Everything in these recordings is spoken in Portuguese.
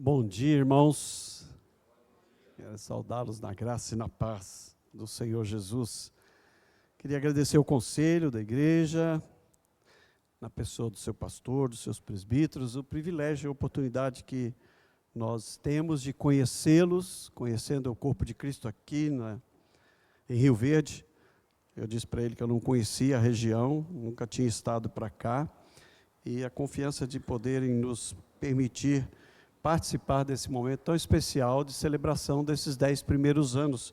Bom dia, irmãos. Quero saudá-los na graça e na paz do Senhor Jesus. Queria agradecer o conselho da igreja, na pessoa do seu pastor, dos seus presbíteros, o privilégio e a oportunidade que nós temos de conhecê-los, conhecendo o corpo de Cristo aqui em Rio Verde. Eu disse para ele que eu não conhecia a região, nunca tinha estado para cá, e a confiança de poderem nos permitir participar desse momento tão especial de celebração desses 10 primeiros anos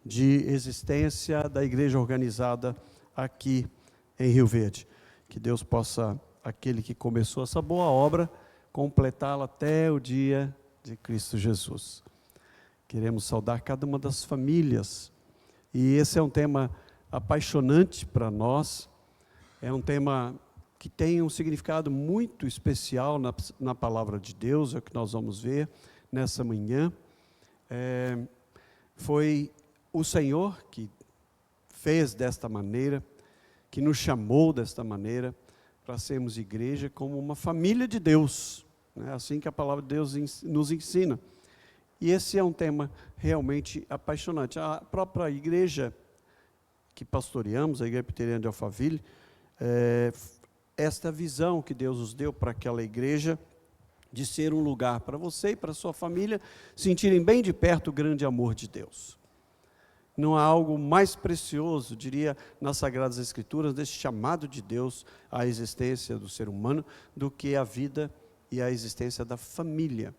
de existência da igreja organizada aqui em Rio Verde. Que Deus possa, aquele que começou essa boa obra, completá-la até o dia de Cristo Jesus. Queremos saudar cada uma das famílias, e esse é um tema apaixonante para nós, é um tema que tem um significado muito especial na palavra de Deus, é o que nós vamos ver nessa manhã. Foi o Senhor que fez desta maneira, que nos chamou desta maneira, para sermos igreja como uma família de Deus, é assim que a palavra de Deus nos ensina. E esse é um tema realmente apaixonante. A própria igreja que pastoreamos, a Igreja Presbiteriana de Alphaville, esta visão que Deus nos deu para aquela igreja, de ser um lugar para você e para a sua família sentirem bem de perto o grande amor de Deus. Não há algo mais precioso, diria, nas Sagradas Escrituras, desse chamado de Deus à existência do ser humano, do que a vida e a existência da família.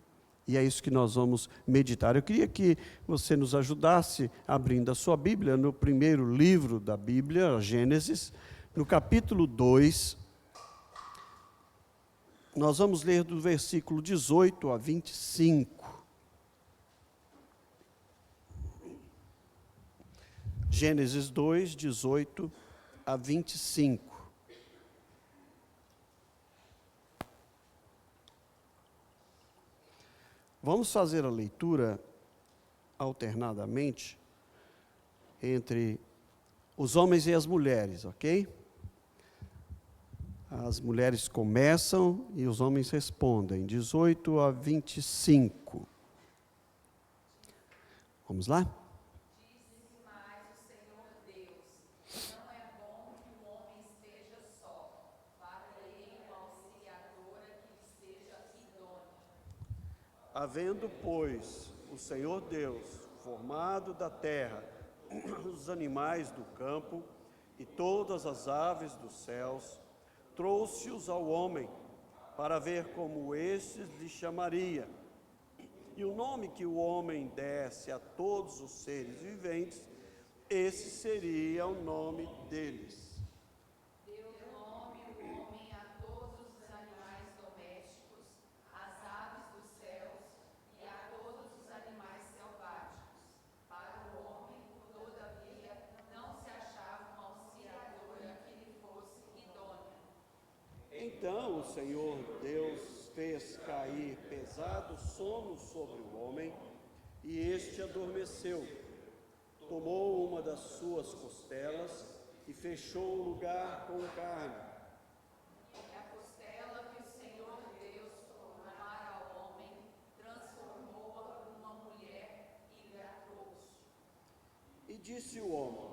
E é isso que nós vamos meditar. Eu queria que você nos ajudasse abrindo a sua Bíblia, no primeiro livro da Bíblia, Gênesis, no capítulo 2, nós vamos ler do versículo 18 a 25. Gênesis 2, 18 a 25. Vamos fazer a leitura alternadamente entre os homens e as mulheres, ok? As mulheres começam e os homens respondem, 18 a 25. Vamos lá? Disse mais o Senhor Deus: não é bom que o homem esteja só, farei uma auxiliadora que lhe seja idônea. Havendo, pois, o Senhor Deus formado da terra os animais do campo e todas as aves dos céus, trouxe-os ao homem, para ver como estes lhe chamaria. E o nome que o homem desse a todos os seres viventes, esse seria o nome deles. Deu nome o homem a todos os animais domésticos, às aves dos céus e a todos os animais selváticos. Para o homem, todavia, não se achava uma auxiliadora que lhe fosse idônea. Então o Senhor Deus fez cair pesado sono sobre o homem, e este adormeceu. Tomou uma das suas costelas e fechou o lugar com carne. E a costela que o Senhor Deus formara ao homem, transformou-a numa mulher e lhe a trouxe. E disse o homem: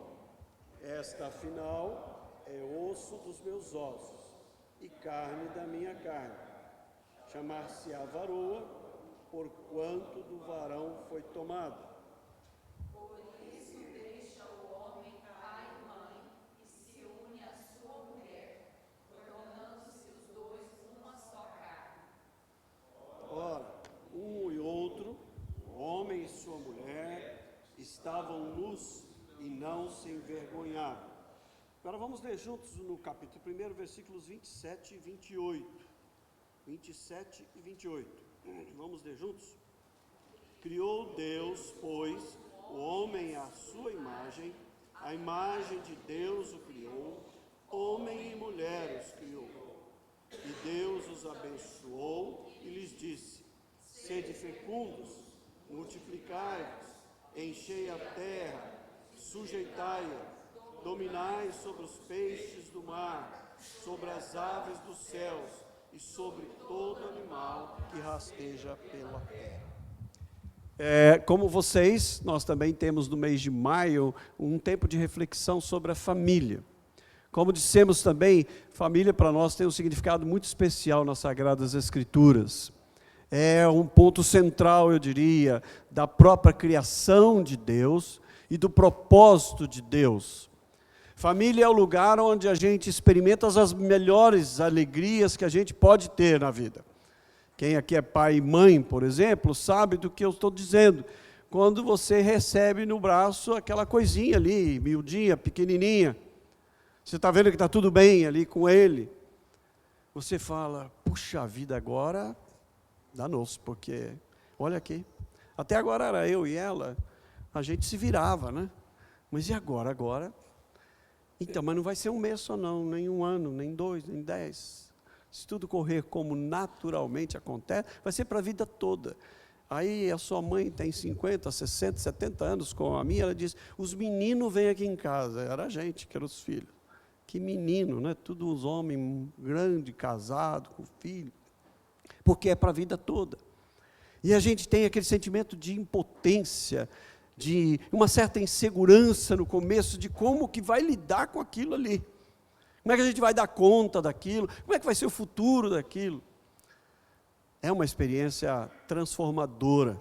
esta afinal é osso dos meus ossos e carne da minha carne. Chamar-se-á varoa, porquanto do varão foi tomada. Por isso deixa o homem pai e mãe e se une à sua mulher, tornando-se os dois uma só carne. Ora, um e outro, o homem e sua mulher, estavam nus e não se envergonhavam. Agora vamos ler juntos no capítulo 1, versículos 27 e 28. 27 e 28. Vamos ler juntos? Criou Deus, pois, o homem à sua imagem, a imagem de Deus o criou, homem e mulher os criou. E Deus os abençoou e lhes disse: sede fecundos, multiplicai-vos, enchei a terra, sujeitai-a, dominai sobre os peixes do mar, sobre as aves dos céus e sobre todo animal que rasteja pela terra. Como vocês, nós também temos no mês de maio um tempo de reflexão sobre a família. Como dissemos também, família para nós tem um significado muito especial nas Sagradas Escrituras. É um ponto central, eu diria, da própria criação de Deus e do propósito de Deus. Família é o lugar onde a gente experimenta as melhores alegrias que a gente pode ter na vida. Quem aqui é pai e mãe, por exemplo, sabe do que eu estou dizendo. Quando você recebe no braço aquela coisinha ali, miudinha, pequenininha, você está vendo que está tudo bem ali com ele, você fala, puxa vida, agora danou-se, porque, olha aqui, até agora era eu e ela, a gente se virava, né? Mas e agora? Agora? Então, mas não vai ser um mês só não, nem um ano, nem 2, nem 10. Se tudo correr como naturalmente acontece, vai ser para a vida toda. Aí a sua mãe tem 50, 60, 70 anos com a minha, ela diz, os meninos vêm aqui em casa. Era a gente, que eram os filhos. Que menino, né? Todos os homens grandes, casados, com filho. Porque é para a vida toda. E a gente tem aquele sentimento de impotência, de uma certa insegurança no começo, de como que vai lidar com aquilo ali. Como é que a gente vai dar conta daquilo? Como é que vai ser o futuro daquilo? É uma experiência transformadora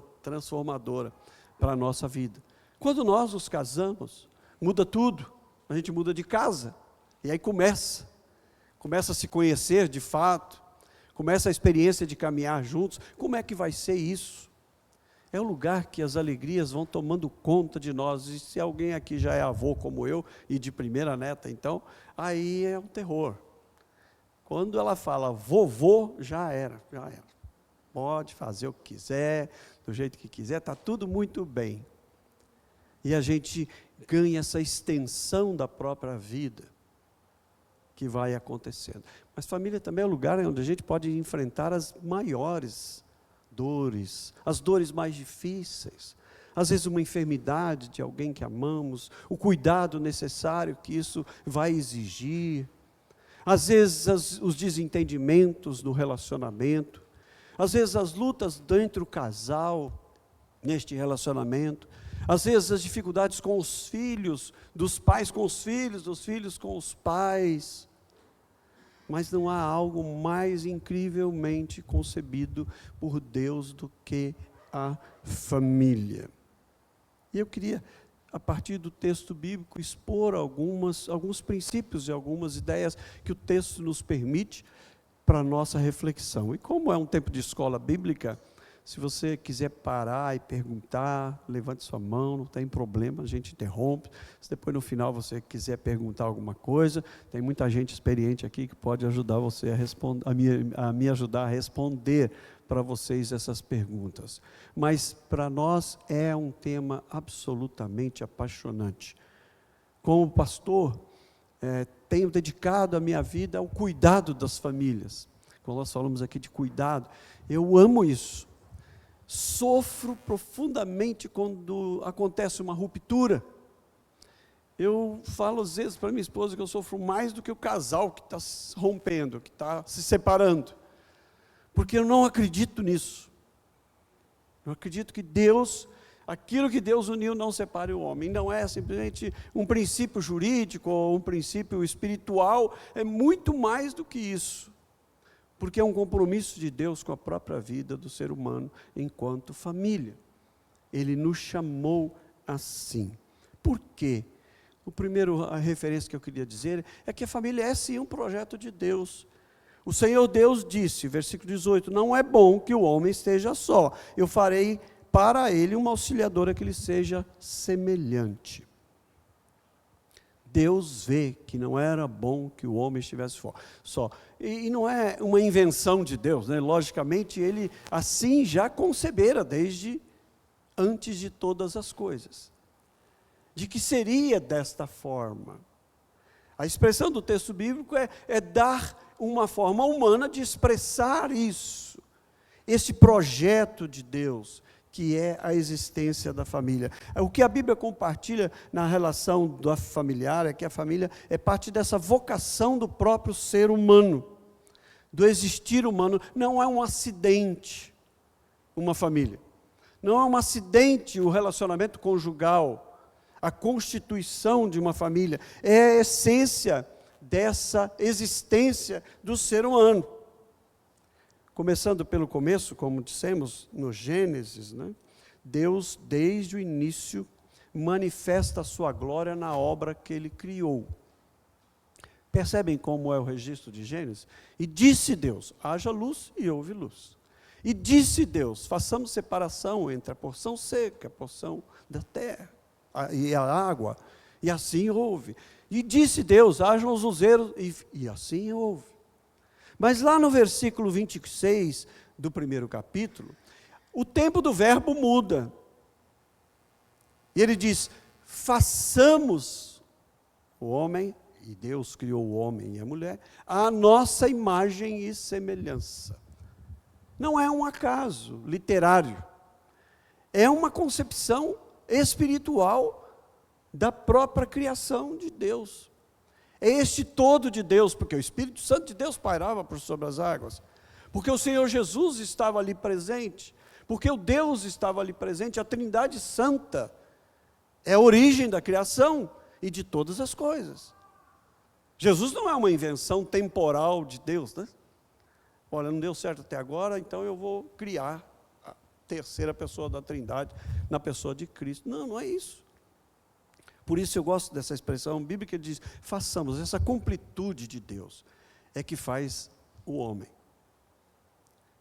para a nossa vida. Quando nós nos casamos, muda tudo. A gente muda de casa. E aí começa a se conhecer de fato, começa a experiência de caminhar juntos. Como é que vai ser isso? É o lugar que as alegrias vão tomando conta de nós. E se alguém aqui já é avô como eu, e de primeira neta, então, aí é um terror. Quando ela fala vovô, já era. Pode fazer o que quiser, do jeito que quiser, está tudo muito bem. E a gente ganha essa extensão da própria vida que vai acontecendo. Mas família também é o lugar onde a gente pode enfrentar as maiores dores, as dores mais difíceis, às vezes uma enfermidade de alguém que amamos, o cuidado necessário que isso vai exigir, às vezes os desentendimentos no relacionamento, às vezes as lutas dentro do casal, neste relacionamento, às vezes as dificuldades com os filhos, dos pais com os filhos, dos filhos com os pais. Mas não há algo mais incrivelmente concebido por Deus do que a família. E eu queria, a partir do texto bíblico, expor alguns princípios e algumas ideias que o texto nos permite para a nossa reflexão. E como é um tempo de escola bíblica, se você quiser parar e perguntar, levante sua mão, não tem problema, a gente interrompe. Se depois no final você quiser perguntar alguma coisa, tem muita gente experiente aqui que pode ajudar você a me ajudar a responder para vocês essas perguntas. Mas para nós é um tema absolutamente apaixonante. Como pastor, tenho dedicado a minha vida ao cuidado das famílias. Quando nós falamos aqui de cuidado, eu amo isso. Sofro profundamente quando acontece uma ruptura. Eu falo às vezes para minha esposa que eu sofro mais do que o casal que está rompendo, que está se separando. Porque eu não acredito nisso. Eu acredito que Deus, aquilo que Deus uniu não separe o homem. Não é simplesmente um princípio jurídico ou um princípio espiritual, é muito mais do que isso. Porque é um compromisso de Deus com a própria vida do ser humano enquanto família. Ele nos chamou assim. Por quê? A referência que eu queria dizer é que a família é sim um projeto de Deus. O Senhor Deus disse, versículo 18, não é bom que o homem esteja só. Eu farei para ele uma auxiliadora que lhe seja semelhante. Deus vê que não era bom que o homem estivesse só. E não é uma invenção de Deus, né? Logicamente, ele assim já concebera desde antes de todas as coisas. De que seria desta forma. A expressão do texto bíblico é dar uma forma humana de expressar isso. Esse projeto de Deus, que é a existência da família. O que a Bíblia compartilha na relação da familiar é que a família é parte dessa vocação do próprio ser humano. do existir humano. Não é um acidente uma família. Não é um acidente o relacionamento conjugal, a constituição de uma família. É a essência dessa existência do ser humano. Começando pelo começo, como dissemos no Gênesis, né? Deus, desde o início, manifesta a sua glória na obra que Ele criou. Percebem como é o registro de Gênesis? E disse Deus, haja luz e houve luz. E disse Deus, façamos separação entre a porção seca, a porção da terra e a água. E assim houve. E disse Deus, hajam os luzeiros, e assim houve. Mas lá no versículo 26 do primeiro capítulo, o tempo do verbo muda. E ele diz, façamos o homem, e Deus criou o homem e a mulher, à nossa imagem e semelhança. Não é um acaso literário, é uma concepção espiritual da própria criação de Deus. É este todo de Deus, porque o Espírito Santo de Deus pairava por sobre as águas, porque o Senhor Jesus estava ali presente, porque o Deus estava ali presente, a Trindade Santa é a origem da criação e de todas as coisas. Jesus não é uma invenção temporal de Deus, né? Olha, não deu certo até agora, então eu vou criar a terceira pessoa da Trindade na pessoa de Cristo. Não, não é isso. Por isso eu gosto dessa expressão bíblica que diz, façamos, essa completude de Deus é que faz o homem.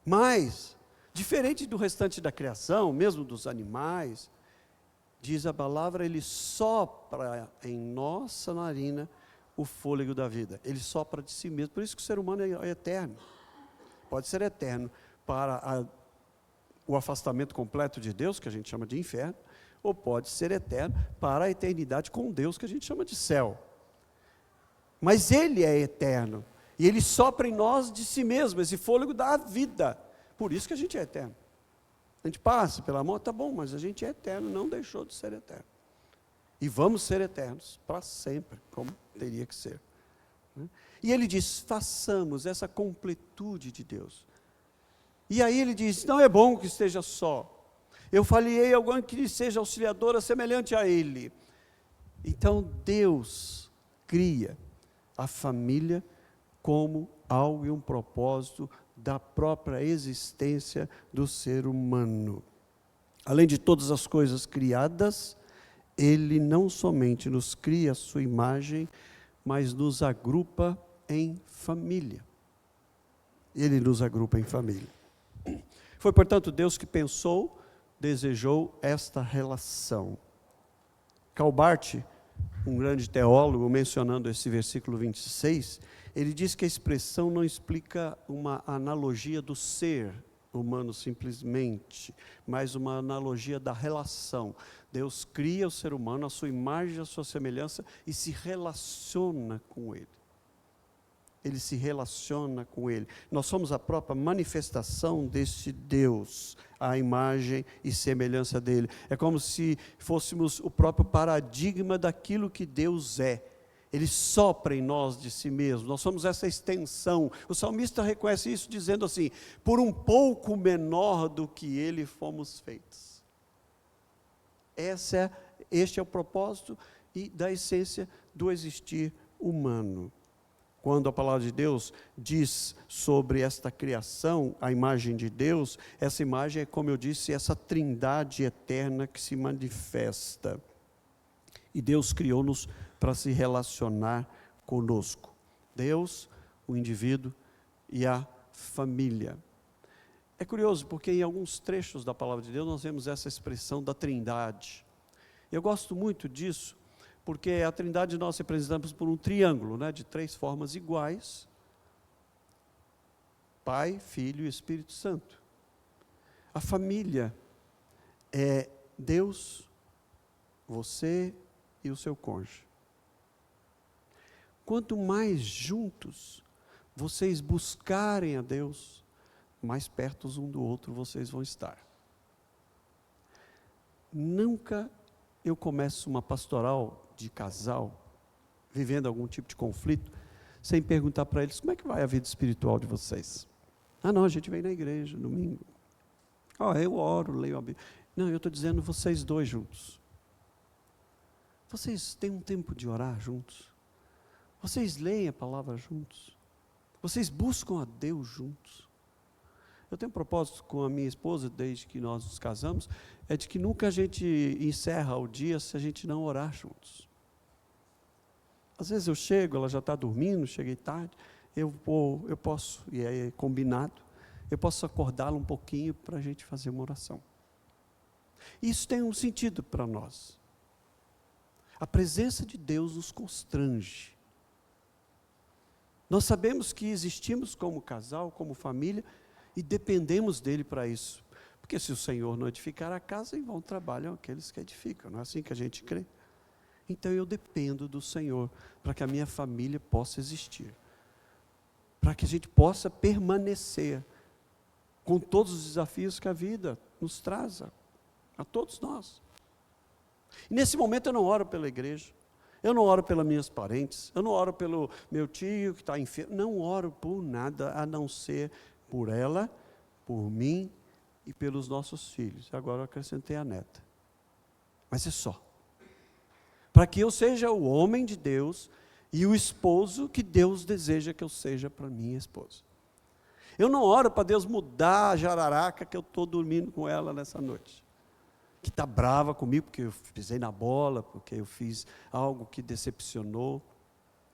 Mas, diferente do restante da criação, mesmo dos animais, diz a palavra, Ele sopra em nossa narina o fôlego da vida. Ele sopra de si mesmo. Por isso que o ser humano é eterno. Pode ser eterno para o afastamento completo de Deus, que a gente chama de inferno, ou pode ser eterno para a eternidade com Deus, que a gente chama de céu. Mas Ele é eterno, e Ele sopra em nós de si mesmo, esse fôlego da vida. Por isso que a gente é eterno. A gente passa pela morte, tá bom, mas a gente é eterno, não deixou de ser eterno. E vamos ser eternos para sempre, como teria que ser. E ele diz, façamos essa completude de Deus. E aí ele diz, não é bom que esteja só. Eu falei alguém que seja auxiliadora semelhante a ele. Então Deus cria a família como algo e um propósito da própria existência do ser humano. Além de todas as coisas criadas, Ele não somente nos cria a sua imagem, mas nos agrupa em família. Ele nos agrupa em família. Foi, portanto, Deus que pensou, desejou esta relação. Calbart, um grande teólogo, mencionando esse versículo 26, ele diz que a expressão não explica uma analogia do ser humano simplesmente, mas uma analogia da relação. Deus cria o ser humano, a sua imagem, a sua semelhança, e se relaciona com ele. Ele se relaciona com ele. Nós somos a própria manifestação desse Deus, a imagem e semelhança dele. É como se fôssemos o próprio paradigma daquilo que Deus é. Ele sopra em nós de si mesmo, nós somos essa extensão. O salmista reconhece isso dizendo assim, por um pouco menor do que ele fomos feitos. Este é o propósito e da essência do existir humano. Quando a palavra de Deus diz sobre esta criação, a imagem de Deus, essa imagem é, como eu disse, essa trindade eterna que se manifesta. E Deus criou-nos para se relacionar conosco. Deus, o indivíduo e a família. É curioso, porque em alguns trechos da palavra de Deus nós vemos essa expressão da trindade. Eu gosto muito disso, porque a trindade nós representamos por um triângulo, né, de 3 formas iguais. Pai, Filho e Espírito Santo. A família é Deus, você e o seu cônjuge. Quanto mais juntos vocês buscarem a Deus, mais perto um do outro vocês vão estar. Nunca eu começo uma pastoral de casal, vivendo algum tipo de conflito, sem perguntar para eles, como é que vai a vida espiritual de vocês? Ah, não, a gente vem na igreja, domingo. Eu oro, leio a Bíblia. Não, eu estou dizendo vocês dois juntos. Vocês têm um tempo de orar juntos? Vocês leem a palavra juntos? Vocês buscam a Deus juntos? Eu tenho um propósito com a minha esposa, desde que nós nos casamos, é de que nunca a gente encerra o dia se a gente não orar juntos. Às vezes eu chego, ela já está dormindo, cheguei tarde, eu posso, e é combinado, eu posso acordá-la um pouquinho para a gente fazer uma oração. Isso tem um sentido para nós. A presença de Deus nos constrange. Nós sabemos que existimos como casal, como família, e dependemos dele para isso. Porque se o Senhor não edificar a casa, em vão trabalham aqueles que edificam. Não é assim que a gente crê? Então eu dependo do Senhor para que a minha família possa existir. Para que a gente possa permanecer com todos os desafios que a vida nos traz a todos nós. E nesse momento eu não oro pela igreja, eu não oro pelas minhas parentes, eu não oro pelo meu tio que está enfermo, não oro por nada a não ser por ela, por mim e pelos nossos filhos. Agora eu acrescentei a neta. Mas é só. Para que eu seja o homem de Deus e o esposo que Deus deseja que eu seja para minha esposa. Eu não oro para Deus mudar a jararaca que eu estou dormindo com ela nessa noite. Que está brava comigo porque eu pisei na bola, porque eu fiz algo que decepcionou.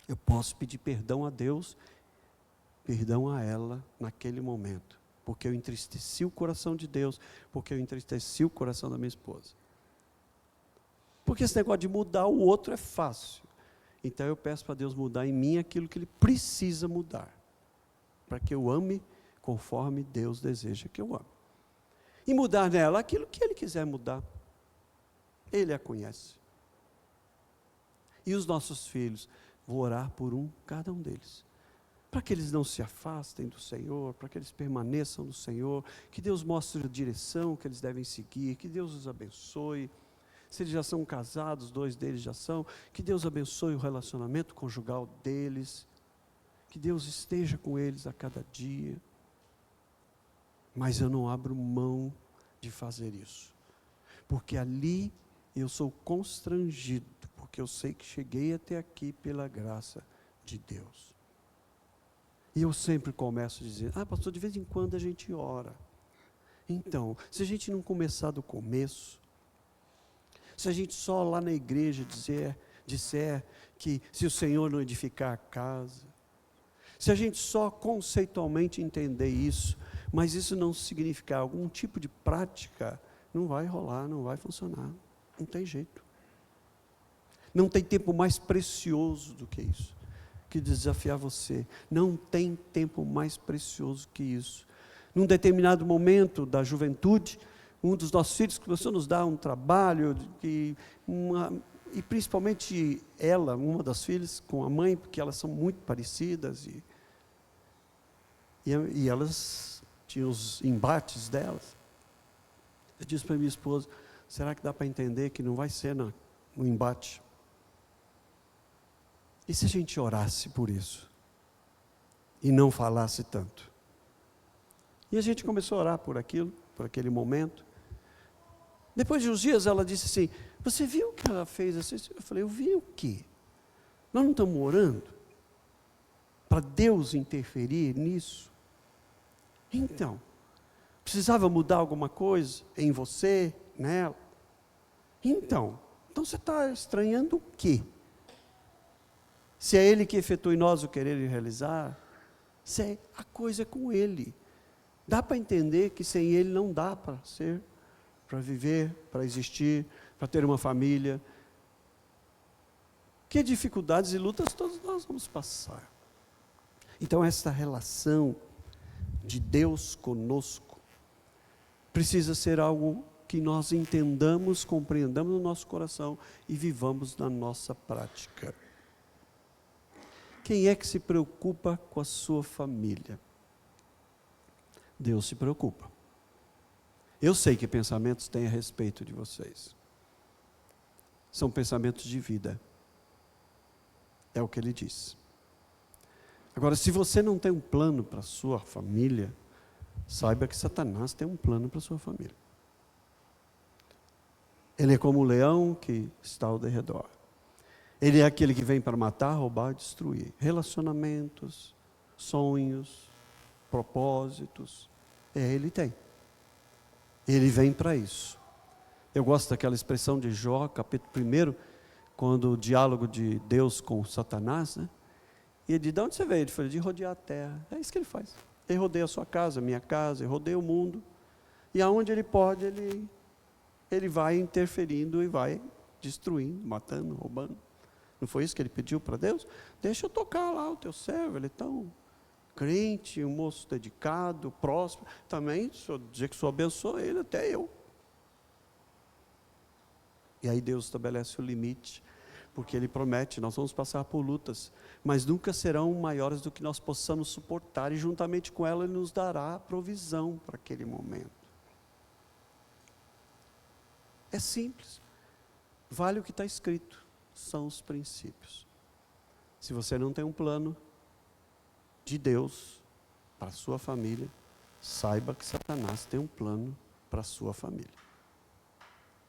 Eu posso pedir perdão a Deus, perdão a ela naquele momento. Porque eu entristeci o coração de Deus, porque eu entristeci o coração da minha esposa. Porque esse negócio de mudar o outro é fácil. Então eu peço para Deus mudar em mim aquilo que Ele precisa mudar. Para que eu ame conforme Deus deseja que eu ame. E mudar nela aquilo que Ele quiser mudar. Ele a conhece. E os nossos filhos, vou orar por cada um deles. Para que eles não se afastem do Senhor, para que eles permaneçam no Senhor, que Deus mostre a direção que eles devem seguir, que Deus os abençoe. Se eles já são casados, 2 deles já são, que Deus abençoe o relacionamento conjugal deles, que Deus esteja com eles a cada dia. Mas eu não abro mão de fazer isso, porque ali eu sou constrangido, porque eu sei que cheguei até aqui pela graça de Deus. E eu sempre começo a dizer, pastor, de vez em quando a gente ora. Então, se a gente não começar do começo, se a gente só lá na igreja disser que se o Senhor não edificar a casa, se a gente só conceitualmente entender isso, mas isso não significar algum tipo de prática, não vai rolar, não vai funcionar, não tem jeito. Não tem tempo mais precioso do que isso, que desafiar você. Não tem tempo mais precioso que isso. Num determinado momento da juventude, um dos nossos filhos começou a nos dar um trabalho, e principalmente ela, uma das filhas, com a mãe, porque elas são muito parecidas, e elas tinham os embates delas. Eu disse para minha esposa, será que dá para entender que não vai ser no embate? E se a gente orasse por isso? E não falasse tanto? E a gente começou a orar por aquilo, por aquele momento. Depois de uns dias ela disse assim, você viu que ela fez assim? Eu falei, eu vi o quê? Nós não estamos orando para Deus interferir nisso? Então, precisava mudar alguma coisa em você, nela? Então você está estranhando o quê? Se é Ele que efetua em nós o querer e realizar, se a coisa é com Ele. Dá para entender que sem Ele não dá para ser, para viver, para existir, para ter uma família. Que dificuldades e lutas todos nós vamos passar. Então esta relação de Deus conosco precisa ser algo que nós entendamos, compreendamos no nosso coração e vivamos na nossa prática. Quem é que se preocupa com a sua família? Deus se preocupa. Eu sei que pensamentos tem a respeito de vocês. São pensamentos de vida. É o que Ele diz. Agora, se você não tem um plano para a sua família, saiba que Satanás tem um plano para a sua família. Ele é como o leão que está ao derredor. Ele é aquele que vem para matar, roubar e destruir. Relacionamentos, sonhos, propósitos. Ele tem. Ele vem para isso. Eu gosto daquela expressão de Jó, capítulo 1, quando o diálogo de Deus com Satanás, né? E ele diz, de onde você veio? Ele falou, de rodear a terra. É isso que ele faz. Ele rodeia a sua casa, a minha casa, ele rodeia o mundo. E aonde ele pode, ele vai interferindo e vai destruindo, matando, roubando. Não foi isso que ele pediu para Deus? Deixa eu tocar lá o teu servo, ele é tão crente, um moço dedicado, próximo. Também, se eu dizer que o Senhor abençoa ele, até eu. E aí Deus estabelece o limite, porque Ele promete, nós vamos passar por lutas, mas nunca serão maiores do que nós possamos suportar, e juntamente com ela Ele nos dará provisão para aquele momento. É simples, vale o que está escrito, são os princípios. Se você não tem um plano de Deus para a sua família, saiba que Satanás tem um plano para a sua família.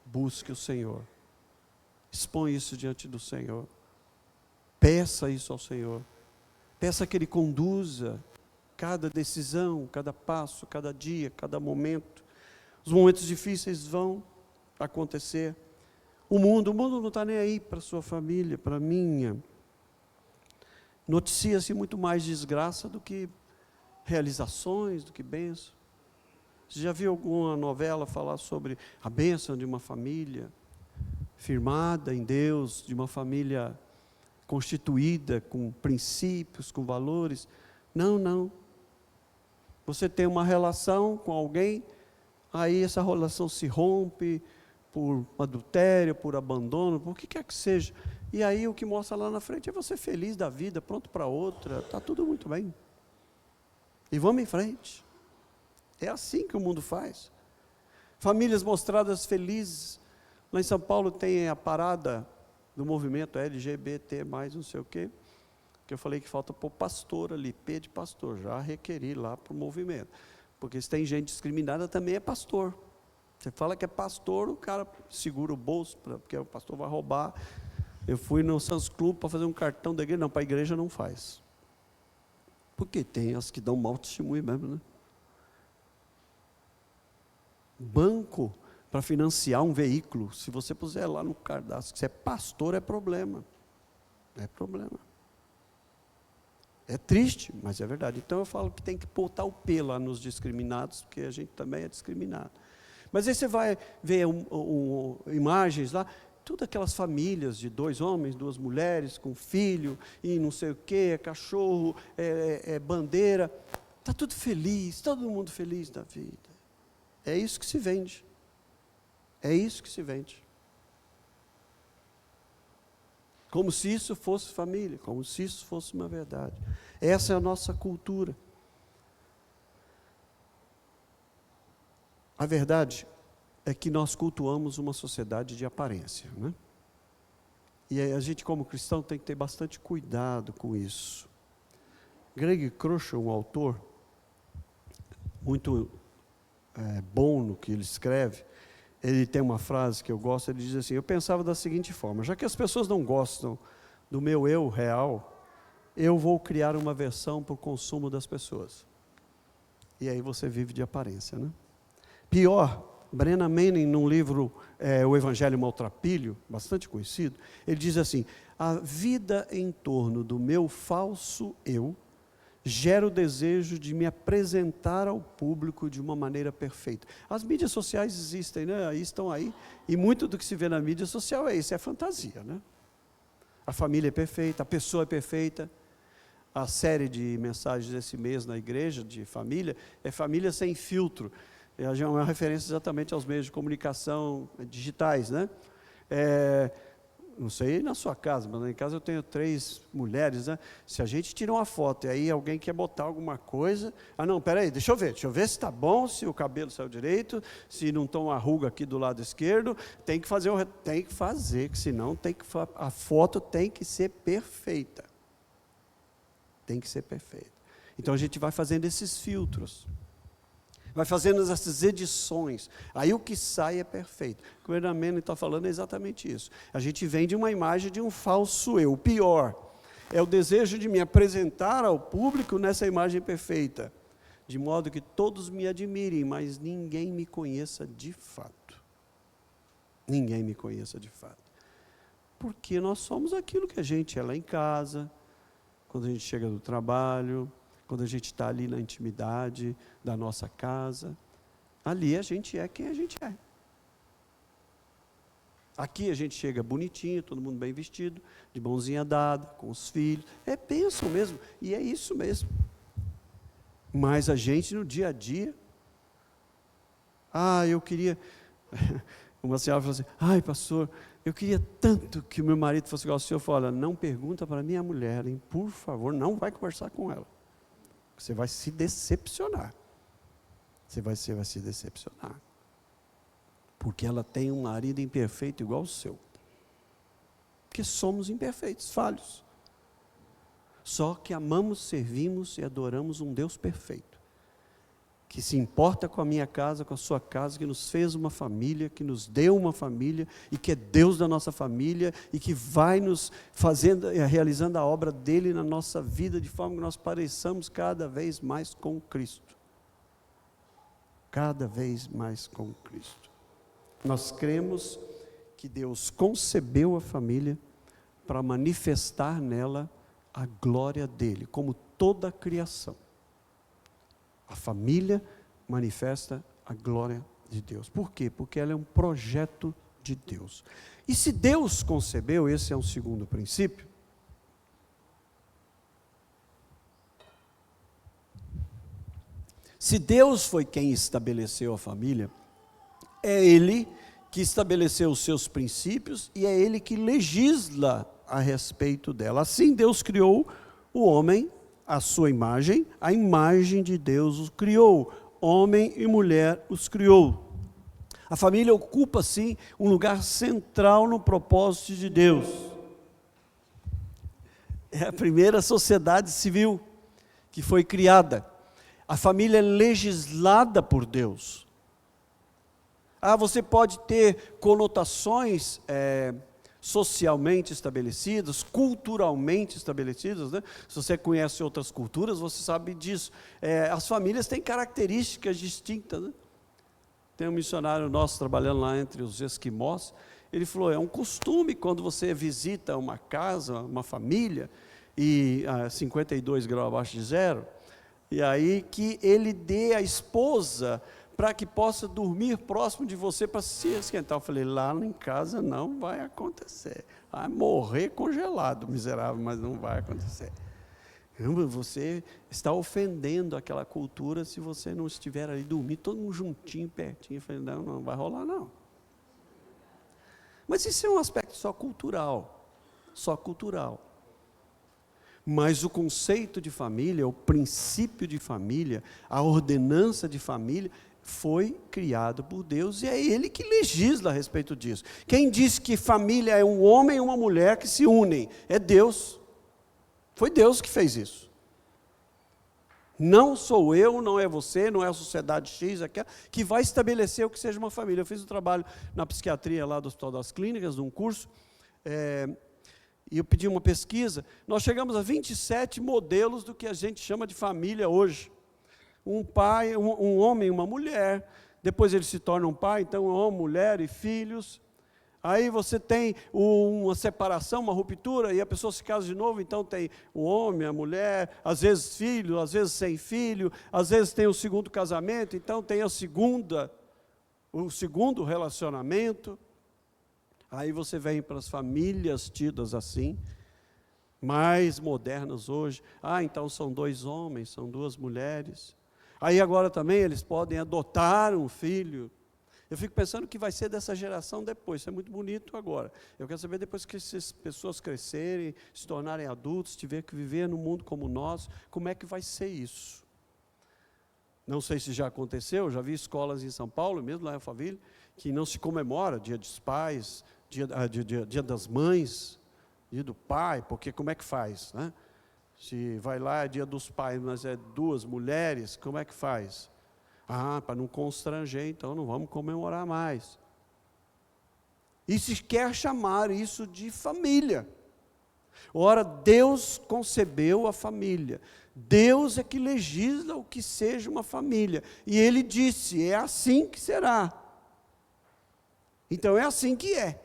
Busque o Senhor, expõe isso diante do Senhor, peça isso ao Senhor, peça que Ele conduza cada decisão, cada passo, cada dia, cada momento. Os momentos difíceis vão acontecer, o mundo não está nem aí para a sua família, para a minha. Noticia-se muito mais desgraça do que realizações, do que bênção. Você já viu alguma novela falar sobre a bênção de uma família firmada em Deus, de uma família constituída com princípios, com valores? Não. Você tem uma relação com alguém, aí essa relação se rompe por adultério, por abandono, por que quer que seja. E aí o que mostra lá na frente é você feliz da vida, pronto para outra, está tudo muito bem. E vamos em frente. É assim que o mundo faz. Famílias mostradas felizes. Lá em São Paulo tem a parada do movimento LGBT, mais não sei o quê, que eu falei que falta pôr pastor ali, P de pastor, já requeri lá para o movimento. Porque se tem gente discriminada, também é pastor. Você fala que é pastor, o cara segura o bolso, porque o pastor vai roubar. Eu fui no Sans Club para fazer um cartão da igreja, não, para a igreja não faz. Porque tem as que dão mau testemunho mesmo, né? Banco para financiar um veículo, se você puser lá no cadastro que você é pastor, é problema. É problema. É triste, mas é verdade. Então eu falo que tem que botar o P lá nos discriminados, porque a gente também é discriminado. Mas aí você vai ver imagens lá, todas aquelas famílias de 2 homens, 2 mulheres, com filho, e não sei o que, é cachorro, é bandeira, está tudo feliz, todo mundo feliz da vida. É isso que se vende. É isso que se vende. Como se isso fosse família, como se isso fosse uma verdade. Essa é a nossa cultura. A verdade é que nós cultuamos uma sociedade de aparência, né? E a gente, como cristão, tem que ter bastante cuidado com isso. Greg Krusher, um autor muito bom no que ele escreve, ele tem uma frase que eu gosto, ele diz assim: eu pensava da seguinte forma, já que as pessoas não gostam do meu eu real, eu vou criar uma versão para o consumo das pessoas. E aí você vive de aparência, né? Pior, Brennan Manning, num livro, O Evangelho Maltrapilho, bastante conhecido, ele diz assim: a vida em torno do meu falso eu gera o desejo de me apresentar ao público de uma maneira perfeita. As mídias sociais existem, né? Estão aí, e muito do que se vê na mídia social é isso, é fantasia, né? A família é perfeita, a pessoa é perfeita. A série de mensagens desse mês na igreja, de família, é Família Sem Filtro. É uma referência exatamente aos meios de comunicação digitais, né? Não sei na sua casa, mas em casa eu tenho 3 mulheres, né? Se a gente tira uma foto e aí alguém quer botar alguma coisa, não, peraí, deixa eu ver se está bom, se o cabelo saiu direito, se não está uma ruga aqui do lado esquerdo, tem que fazer, que senão a foto tem que ser perfeita. tem que ser perfeita. Então a gente vai fazendo esses filtros, vai fazendo essas edições, aí o que sai é perfeito. O que o Hernameno está falando é exatamente isso. A gente vem de uma imagem de um falso eu. O pior é o desejo de me apresentar ao público nessa imagem perfeita, de modo que todos me admirem, mas ninguém me conheça de fato. Ninguém me conheça de fato. Porque nós somos aquilo que a gente é lá em casa, quando a gente chega do trabalho, quando a gente está ali na intimidade da nossa casa. Ali a gente é quem a gente é. Aqui a gente chega bonitinho, todo mundo bem vestido, de mãozinha dada, com os filhos. É bênção mesmo, e é isso mesmo. Mas a gente no dia a dia, eu queria, uma senhora falou assim, pastor, eu queria tanto que o meu marido fosse igual ao senhor. Eu falei, olha, não pergunta para minha mulher, hein, por favor, não vai conversar com ela. Você vai se decepcionar. Você vai se decepcionar. Porque ela tem um marido imperfeito igual o seu. Porque somos imperfeitos, falhos. Só que amamos, servimos e adoramos um Deus perfeito, que se importa com a minha casa, com a sua casa, que nos fez uma família, que nos deu uma família, e que é Deus da nossa família, e que vai nos realizando a obra dele na nossa vida, de forma que nós pareçamos cada vez mais com Cristo. Cada vez mais com Cristo. Nós cremos que Deus concebeu a família para manifestar nela a glória dele, como toda a criação. A família manifesta a glória de Deus. Por quê? Porque ela é um projeto de Deus. E se Deus concebeu, esse é um segundo princípio, se Deus foi quem estabeleceu a família, é Ele que estabeleceu os seus princípios e é Ele que legisla a respeito dela. Assim Deus criou o homem à sua imagem, a imagem de Deus os criou, homem e mulher os criou. A família ocupa, sim, um lugar central no propósito de Deus. É a primeira sociedade civil que foi criada. A família é legislada por Deus. Você pode ter conotações socialmente estabelecidas, culturalmente estabelecidas, né? Se você conhece outras culturas, você sabe disso. As famílias têm características distintas, né? Tem um missionário nosso trabalhando lá entre os esquimós, ele falou, é um costume quando você visita uma casa, uma família, e 52 graus abaixo de zero, e aí que ele dê a esposa para que possa dormir próximo de você para se esquentar. Eu falei, lá em casa não vai acontecer. Vai morrer congelado, miserável, mas não vai acontecer. Você está ofendendo aquela cultura se você não estiver ali dormindo, todo mundo juntinho, pertinho. Eu falei, não vai rolar não. Mas isso é um aspecto só cultural. Mas o conceito de família, o princípio de família, a ordenança de família, foi criado por Deus e é Ele que legisla a respeito disso. Quem disse que família é um homem e uma mulher que se unem? É Deus. Foi Deus que fez isso. Não sou eu, não é você, não é a sociedade X aquela, que vai estabelecer o que seja uma família. Eu fiz um trabalho na psiquiatria lá do Hospital das Clínicas, num curso, e eu pedi uma pesquisa. Nós chegamos a 27 modelos do que a gente chama de família hoje. Um pai, um homem e uma mulher, depois ele se torna um pai, então um homem, mulher e filhos. Aí você tem uma separação, uma ruptura, e a pessoa se casa de novo, então tem o homem, a mulher, às vezes filho, às vezes sem filho, às vezes tem o segundo casamento, então tem o segundo relacionamento. Aí você vem para as famílias tidas assim, mais modernas hoje. Então são 2 homens, são 2 mulheres. Aí agora também eles podem adotar um filho. Eu fico pensando o que vai ser dessa geração depois. Isso é muito bonito agora. Eu quero saber depois que essas pessoas crescerem, se tornarem adultos, tiver que viver num mundo como o nosso, como é que vai ser isso? Não sei se já aconteceu, já vi escolas em São Paulo, mesmo lá em Alphaville, que não se comemora Dia dos Pais, Dia das Mães, Dia do Pai, porque como é que faz, né? Se vai lá, é dia dos pais, mas é 2 mulheres, como é que faz? Para não constranger, então não vamos comemorar mais. E se quer chamar isso de família. Ora, Deus concebeu a família. Deus é que legisla o que seja uma família. E Ele disse, é assim que será. Então é assim que é.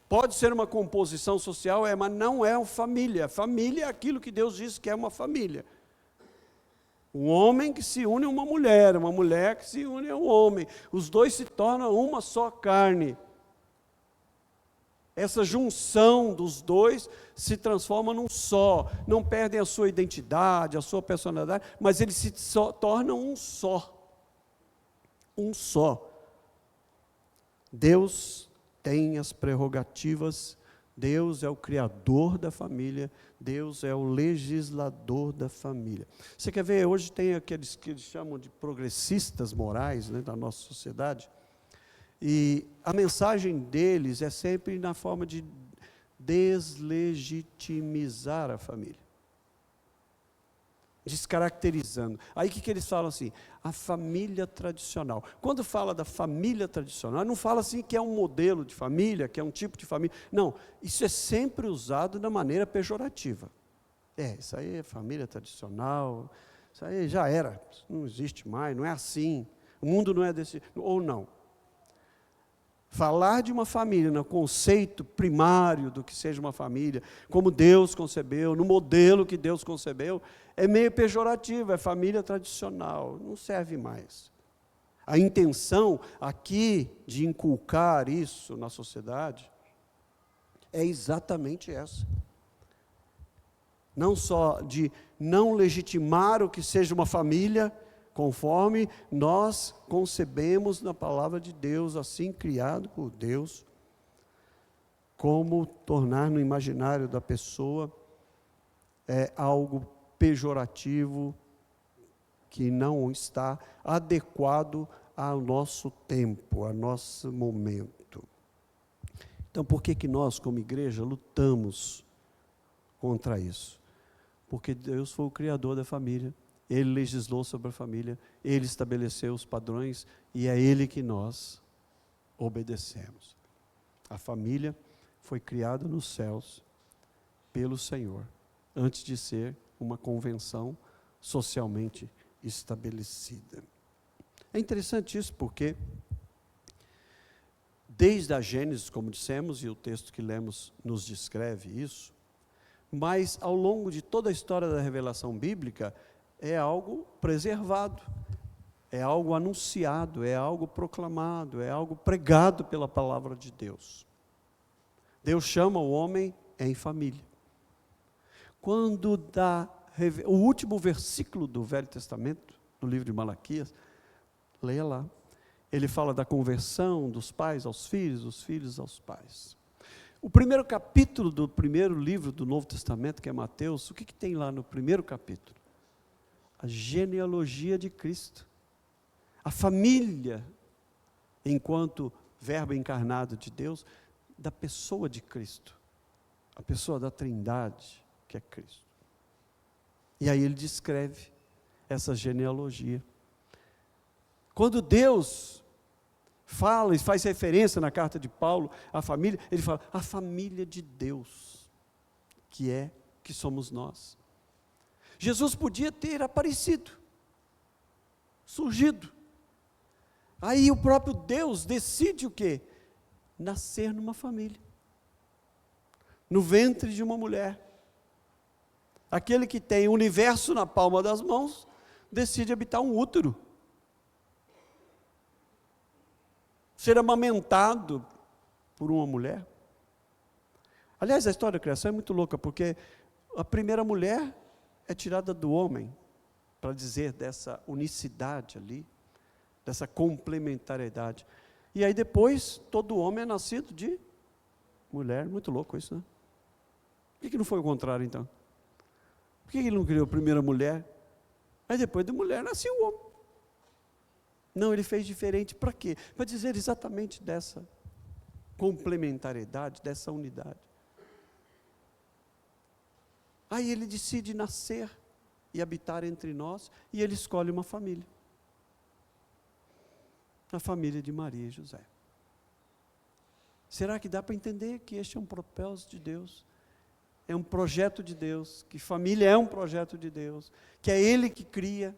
Pode ser uma composição social, mas não é uma família. Família é aquilo que Deus diz que é uma família. Um homem que se une a uma mulher que se une a um homem. Os dois se tornam uma só carne. Essa junção dos dois se transforma num só. Não perdem a sua identidade, a sua personalidade, mas eles se tornam um só. Um só. Deus tem as prerrogativas, Deus é o criador da família, Deus é o legislador da família. Você quer ver, hoje tem aqueles que eles chamam de progressistas morais, né, da nossa sociedade, e a mensagem deles é sempre na forma de deslegitimizar a família. Descaracterizando. Aí o que eles falam assim? A família tradicional. Quando fala da família tradicional, não fala assim que é um modelo de família, que é um tipo de família. Não, isso é sempre usado da maneira pejorativa. Isso aí é família tradicional, isso aí já era, não existe mais, não é assim. O mundo não é desse, ou não. Falar de uma família no conceito primário do que seja uma família, como Deus concebeu, no modelo que Deus concebeu, é meio pejorativo, é família tradicional, não serve mais. A intenção aqui de inculcar isso na sociedade é exatamente essa. Não só de não legitimar o que seja uma família, conforme nós concebemos na palavra de Deus, assim criado por Deus, como tornar no imaginário da pessoa algo pejorativo, que não está adequado ao nosso tempo, ao nosso momento. Então, por que nós, como igreja, lutamos contra isso? Porque Deus foi o criador da família, Ele legislou sobre a família, Ele estabeleceu os padrões e é Ele que nós obedecemos. A família foi criada nos céus pelo Senhor, antes de ser uma convenção socialmente estabelecida. É interessante isso porque, desde a Gênesis, como dissemos, e o texto que lemos nos descreve isso, mas ao longo de toda a história da revelação bíblica, é algo preservado, é algo anunciado, é algo proclamado, é algo pregado pela palavra de Deus. Deus chama o homem em família. Quando o último versículo do Velho Testamento, do livro de Malaquias, leia lá, ele fala da conversão dos pais aos filhos, dos filhos aos pais. O primeiro capítulo do primeiro livro do Novo Testamento, que é Mateus, o que tem lá no primeiro capítulo? A genealogia de Cristo. A família, enquanto verbo encarnado de Deus, da pessoa de Cristo. A pessoa da Trindade, que é Cristo. E aí ele descreve essa genealogia. Quando Deus fala e faz referência na carta de Paulo à família, ele fala, a família de Deus, que somos nós. Jesus podia ter aparecido, surgido. Aí o próprio Deus decide o quê? Nascer numa família, no ventre de uma mulher. Aquele que tem o universo na palma das mãos, decide habitar um útero. Ser amamentado por uma mulher. Aliás, a história da criação é muito louca, porque a primeira mulher é tirada do homem, para dizer dessa unicidade ali, dessa complementariedade. E aí depois, todo homem é nascido de mulher. Muito louco isso, né? Por que não foi o contrário, então? Por que ele não criou a primeira mulher? Aí depois da mulher nasceu o homem. Não, ele fez diferente para quê? Para dizer exatamente dessa complementariedade, dessa unidade. Aí ele decide nascer e habitar entre nós, e ele escolhe uma família. A família de Maria e José. Será que dá para entender que este é um propósito de Deus? É um projeto de Deus, que família é um projeto de Deus, que é Ele que cria,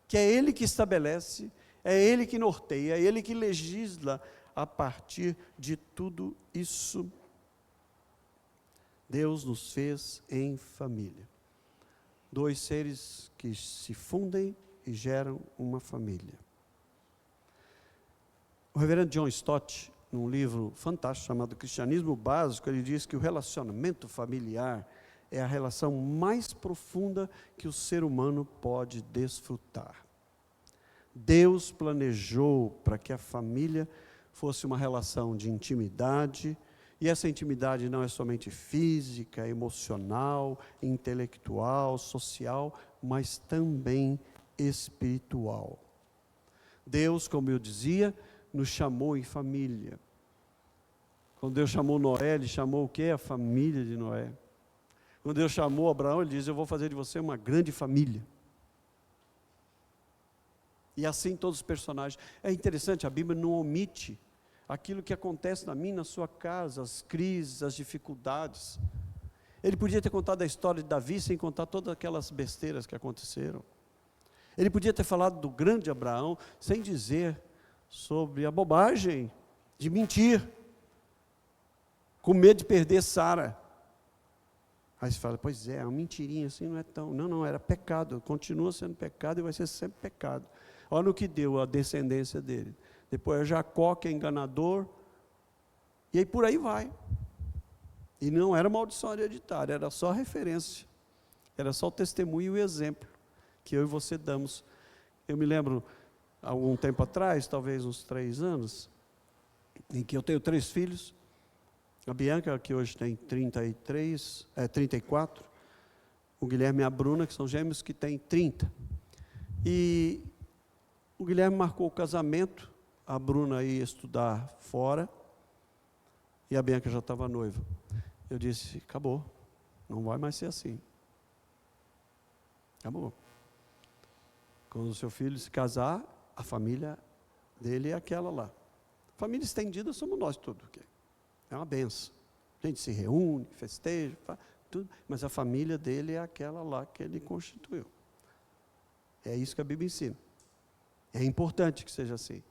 que é Ele que estabelece, é Ele que norteia, é Ele que legisla a partir de tudo isso. Deus nos fez em família. 2 seres que se fundem e geram uma família. O reverendo John Stott, num livro fantástico chamado Cristianismo Básico, ele diz que o relacionamento familiar é a relação mais profunda que o ser humano pode desfrutar. Deus planejou para que a família fosse uma relação de intimidade, e essa intimidade não é somente física, emocional, intelectual, social, mas também espiritual. Deus, como eu dizia, nos chamou em família. Quando Deus chamou Noé, Ele chamou o quê? A família de Noé. Quando Deus chamou Abraão, Ele diz: eu vou fazer de você uma grande família. E assim todos os personagens. É interessante, a Bíblia não omite aquilo que acontece na minha, na sua casa, as crises, as dificuldades. Ele podia ter contado a história de Davi sem contar todas aquelas besteiras que aconteceram. Ele podia ter falado do grande Abraão sem dizer sobre a bobagem de mentir, com medo de perder Sara. Aí você fala: pois é, uma mentirinha assim não é tão... Não, era pecado, continua sendo pecado e vai ser sempre pecado. Olha o que deu a descendência dele. Depois é Jacó, que é enganador, e aí por aí vai. E não era maldição hereditária, era só referência, era só o testemunho e o exemplo que eu e você damos. Eu me lembro, há algum tempo atrás, talvez uns 3 anos, em que eu tenho 3 filhos, a Bianca, que hoje tem 34, o Guilherme e a Bruna, que são gêmeos, que têm 30. E o Guilherme marcou o casamento, a Bruna ia estudar fora, e a Bianca já estava noiva. Eu disse: acabou, não vai mais ser assim. Acabou. Quando o seu filho se casar, a família dele é aquela lá. Família estendida somos nós todos. É uma benção. A gente se reúne, festeja, tudo, mas a família dele é aquela lá que ele constituiu. É isso que a Bíblia ensina. É importante que seja assim.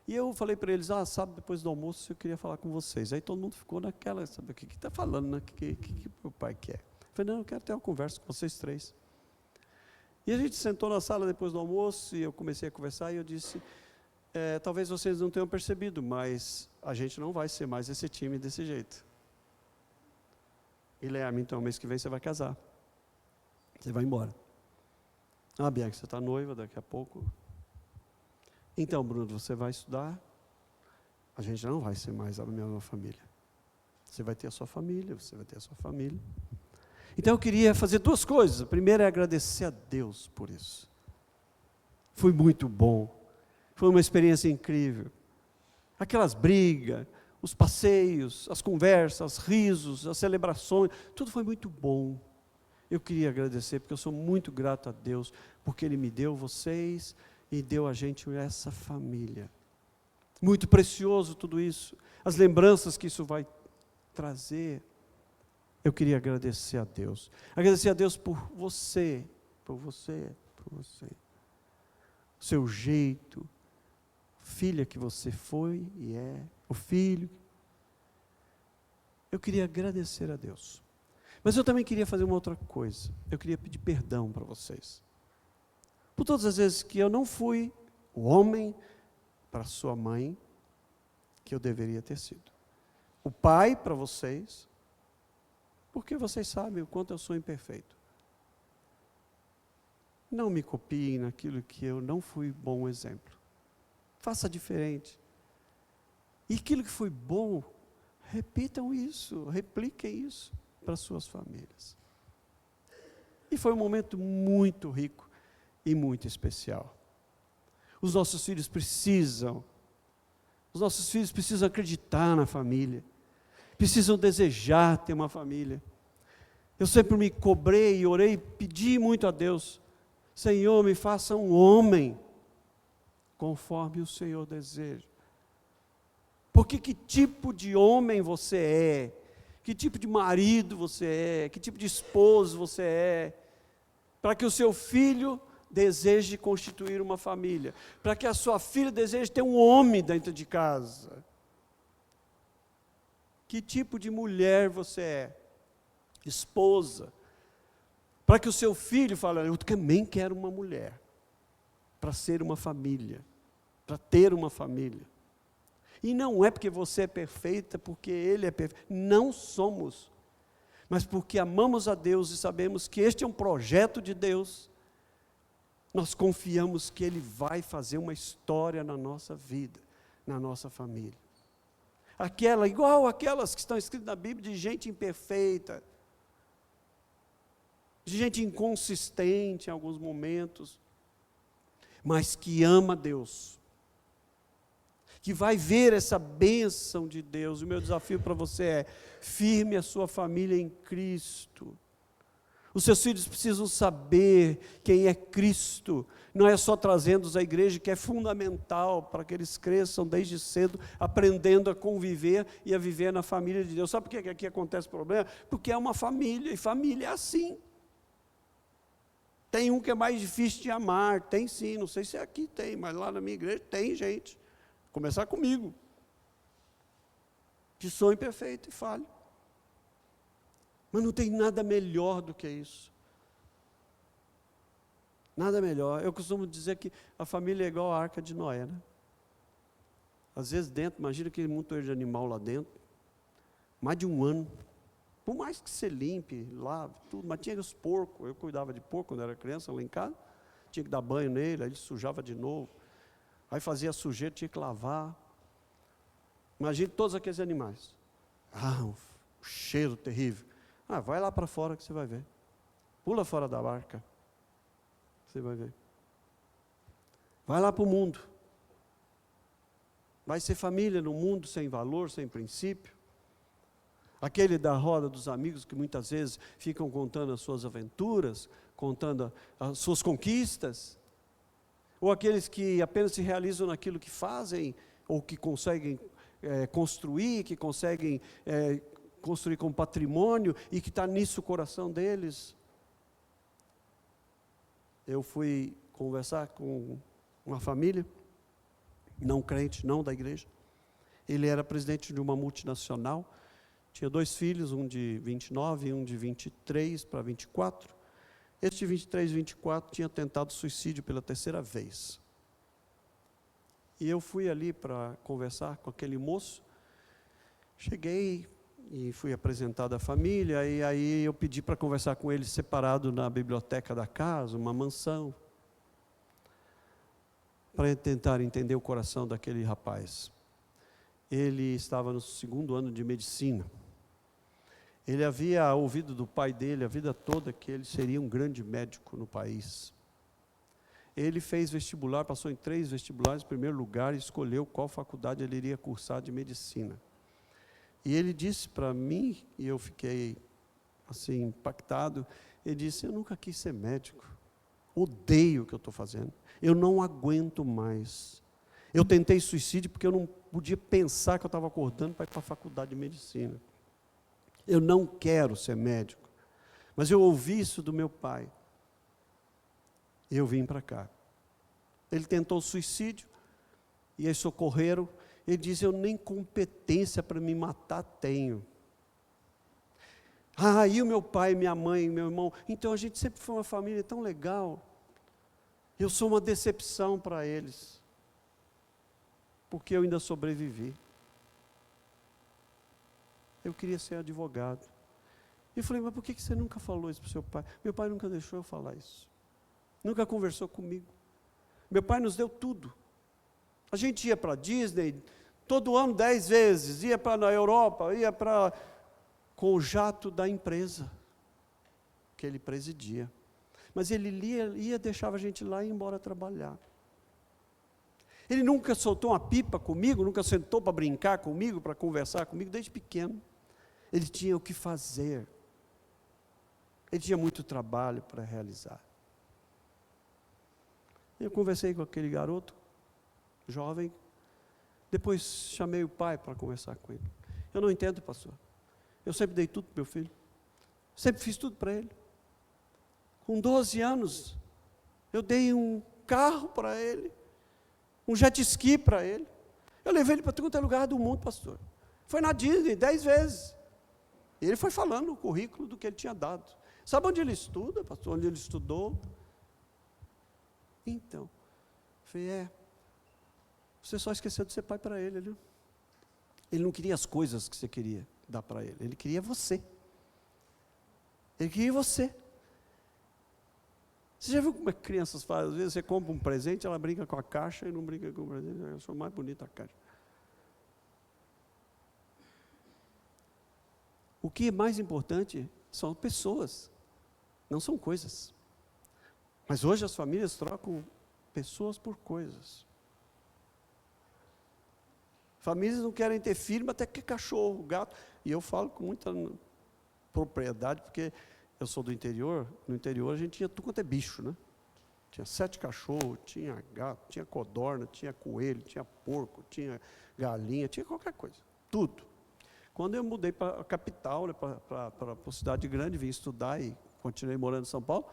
E eu falei para eles: sábado depois do almoço eu queria falar com vocês. Aí todo mundo ficou naquela, sabe, o que está falando, né? O que meu pai quer? Eu falei: não, eu quero ter uma conversa com vocês 3. E a gente sentou na sala depois do almoço, e eu comecei a conversar, e eu disse: talvez vocês não tenham percebido, mas a gente não vai ser mais esse time desse jeito. Guilherme, então, mês que vem você vai casar. Você vai embora. Bianca, você está noiva daqui a pouco. Então, Bruno, você vai estudar. A gente não vai ser mais a mesma família. Você vai ter a sua família, você vai ter a sua família. Então eu queria fazer 2 coisas. A primeira é agradecer a Deus por isso. Foi muito bom. Foi uma experiência incrível. Aquelas brigas, os passeios, as conversas, os risos, as celebrações, tudo foi muito bom. Eu queria agradecer, porque eu sou muito grato a Deus, porque Ele me deu vocês e deu a gente essa família. Muito precioso tudo isso. As lembranças que isso vai trazer. Eu queria agradecer a Deus. Agradecer a Deus por você, por você, por você. O seu jeito, filha que você foi e é, o filho. Eu queria agradecer a Deus. Mas eu também queria fazer uma outra coisa. Eu queria pedir perdão para vocês. Por todas as vezes que eu não fui o homem para sua mãe que eu deveria ter sido. O pai para vocês, porque vocês sabem o quanto eu sou imperfeito. Não me copiem naquilo que eu não fui bom exemplo. Faça diferente. E aquilo que foi bom, repitam isso, repliquem isso para suas famílias. E foi um momento muito rico e muito especial. Os nossos filhos precisam acreditar na família, precisam desejar ter uma família. Eu sempre me cobrei, orei, pedi muito a Deus: Senhor, me faça um homem, conforme o Senhor deseja. Porque que tipo de homem você é? Que tipo de marido você é? Que tipo de esposo você é? Para que o seu filho deseje constituir uma família. Para que a sua filha deseje ter um homem dentro de casa. Que tipo de mulher você é? Esposa. Para que o seu filho fale: eu também quero uma mulher. Para ser uma família. Para ter uma família. E não é porque você é perfeita, porque ele é perfeito. Não somos. Mas porque amamos a Deus e sabemos que este é um projeto de Deus, nós confiamos que Ele vai fazer uma história na nossa vida, na nossa família. Igual aquelas que estão escritas na Bíblia, de gente imperfeita, de gente inconsistente em alguns momentos, mas que ama Deus, que vai ver essa bênção de Deus. O meu desafio para você é: firme a sua família em Cristo. Os seus filhos precisam saber quem é Cristo. Não é só trazendo-os à igreja, que é fundamental para que eles cresçam desde cedo, aprendendo a conviver e a viver na família de Deus. Sabe por que aqui acontece problema? Porque é uma família, e família é assim. Tem um que é mais difícil de amar, tem sim, não sei se aqui tem, mas lá na minha igreja tem gente. Começar comigo, que sou imperfeito e falho. Mas não tem nada melhor do que isso. Nada melhor. Eu costumo dizer que a família é igual a arca de Noé, né? Às vezes dentro, imagina aquele montoeiro de animal lá dentro, mais de um ano. Por mais que você limpe, lave, tudo, mas tinha os porcos. Eu cuidava de porco quando era criança, lá em casa. Tinha que dar banho nele, aí ele sujava de novo. Aí fazia sujeira, tinha que lavar. Imagine todos aqueles animais. Um cheiro terrível. Vai lá para fora que você vai ver. Pula fora da barca. Você vai ver. Vai lá para o mundo. Vai ser família no mundo sem valor, sem princípio. Aquele da roda dos amigos que muitas vezes ficam contando as suas aventuras, contando as suas conquistas. Ou aqueles que apenas se realizam naquilo que fazem, ou que conseguem construir, que conseguem construir como patrimônio, e que está nisso o coração deles. Eu fui conversar com uma família, não crente, não da igreja. Ele era presidente de uma multinacional, tinha 2 filhos, um de 29 e um de 23 para 24. Este de 23 e 24 tinha tentado suicídio pela 3ª vez. E eu fui ali para conversar com aquele moço. Cheguei e fui apresentado à família, e aí eu pedi para conversar com ele separado na biblioteca da casa, uma mansão, para tentar entender o coração daquele rapaz. Ele estava no 2º ano de medicina. Ele havia ouvido do pai dele a vida toda que ele seria um grande médico no país. Ele fez vestibular, passou em 3 vestibulares em primeiro lugar e escolheu qual faculdade ele iria cursar de medicina. E ele disse para mim, e eu fiquei assim impactado, ele disse: eu nunca quis ser médico, odeio o que eu estou fazendo, eu não aguento mais. Eu tentei suicídio porque eu não podia pensar que eu estava acordando para ir para a faculdade de medicina. Eu não quero ser médico, mas eu ouvi isso do meu pai, e eu vim para cá. Ele tentou suicídio, e aí socorreram. Ele disse: eu nem competência para me matar tenho. E o meu pai, minha mãe, meu irmão, então a gente sempre foi uma família tão legal. Eu sou uma decepção para eles, porque eu ainda sobrevivi. Eu queria ser advogado. E eu falei: mas por que você nunca falou isso para o seu pai? Meu pai nunca deixou eu falar isso. Nunca conversou comigo. Meu pai nos deu tudo. A gente ia para a Disney todo ano 10 vezes, ia para a Europa, ia para com o jato da empresa que ele presidia. Mas ele ia deixava a gente lá e ia embora trabalhar. Ele nunca soltou uma pipa comigo, nunca sentou para brincar comigo, para conversar comigo, desde pequeno. Ele tinha o que fazer. Ele tinha muito trabalho para realizar. Eu conversei com aquele garoto, jovem, depois chamei o pai para conversar com ele. Eu não entendo, pastor. Eu sempre dei tudo para meu filho. Sempre fiz tudo para ele. Com 12 anos, eu dei um carro para ele, um jet ski para ele. Eu levei ele para todo lugar do mundo, pastor. Foi na Disney 10 vezes. E ele foi falando o currículo do que ele tinha dado. Sabe onde ele estuda, pastor? Onde ele estudou? Então, eu falei, você só esqueceu de ser pai para ele, viu? Ele não queria as coisas que você queria dar para ele. Ele queria você. Ele queria você. Você já viu como as crianças fazem? Às vezes você compra um presente, ela brinca com a caixa e não brinca com o presente. Eu acho mais bonita a caixa. O que é mais importante são pessoas, não são coisas. Mas hoje as famílias trocam pessoas por coisas. Famílias não querem ter filho, mas até que cachorro, gato. E eu falo com muita propriedade, porque eu sou do interior. No interior a gente tinha tudo quanto é bicho, né? Tinha 7 cachorros, tinha gato, tinha codorna, tinha coelho, tinha porco, tinha galinha, tinha qualquer coisa. Tudo. Quando eu mudei para a capital, né, para a cidade grande, vim estudar e continuei morando em São Paulo,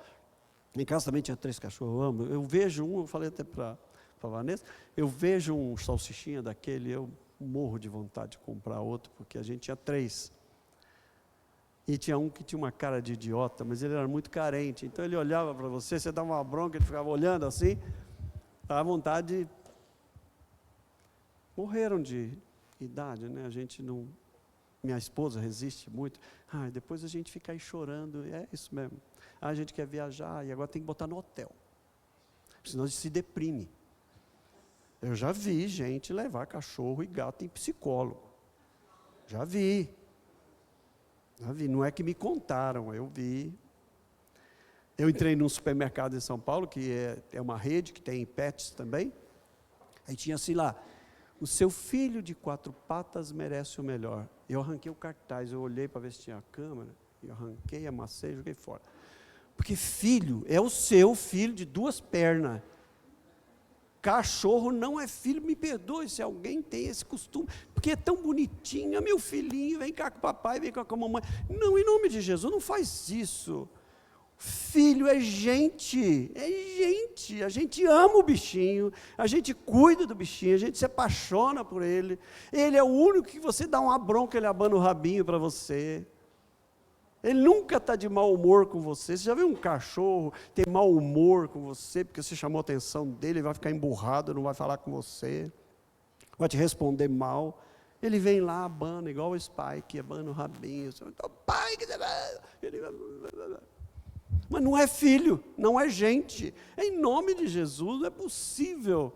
em casa também tinha 3 cachorros, eu amo. Eu vejo um, eu falei até para a Vanessa, eu vejo um salsichinha daquele, eu morro de vontade de comprar outro, porque a gente tinha 3. E tinha um que tinha uma cara de idiota, mas ele era muito carente. Então ele olhava para você, você dava uma bronca, ele ficava olhando assim, à vontade. Morreram de idade, né? A gente não. Minha esposa resiste muito. Depois a gente fica aí chorando, é isso mesmo. A gente quer viajar e agora tem que botar no hotel. Senão a gente se deprime. Eu já vi gente levar cachorro e gato em psicólogo. Já vi. Não é que me contaram, eu vi. Eu entrei num supermercado em São Paulo, que é uma rede, que tem pets também. Aí tinha assim lá, o seu filho de 4 patas merece o melhor. Eu arranquei o cartaz, eu olhei para ver se tinha a câmera, eu arranquei, amassei e joguei fora. Porque filho é o seu filho de 2 pernas. Cachorro não é filho, me perdoe se alguém tem esse costume, porque é tão bonitinho, meu filhinho, vem cá com o papai, vem cá com a mamãe. Não, em nome de Jesus, não faz isso. Filho é gente, a gente ama o bichinho, a gente cuida do bichinho, a gente se apaixona por ele. Ele é o único que você dá uma bronca, ele abana o rabinho para você. Ele nunca está de mau humor com você. Você já viu um cachorro ter mau humor com você, porque você chamou a atenção dele, ele vai ficar emburrado, não vai falar com você, vai te responder mal. Ele vem lá, abana, igual o Spike, abana o rabinho. Então, pai, que ele... Mas não é filho, não é gente. Em nome de Jesus, não é possível.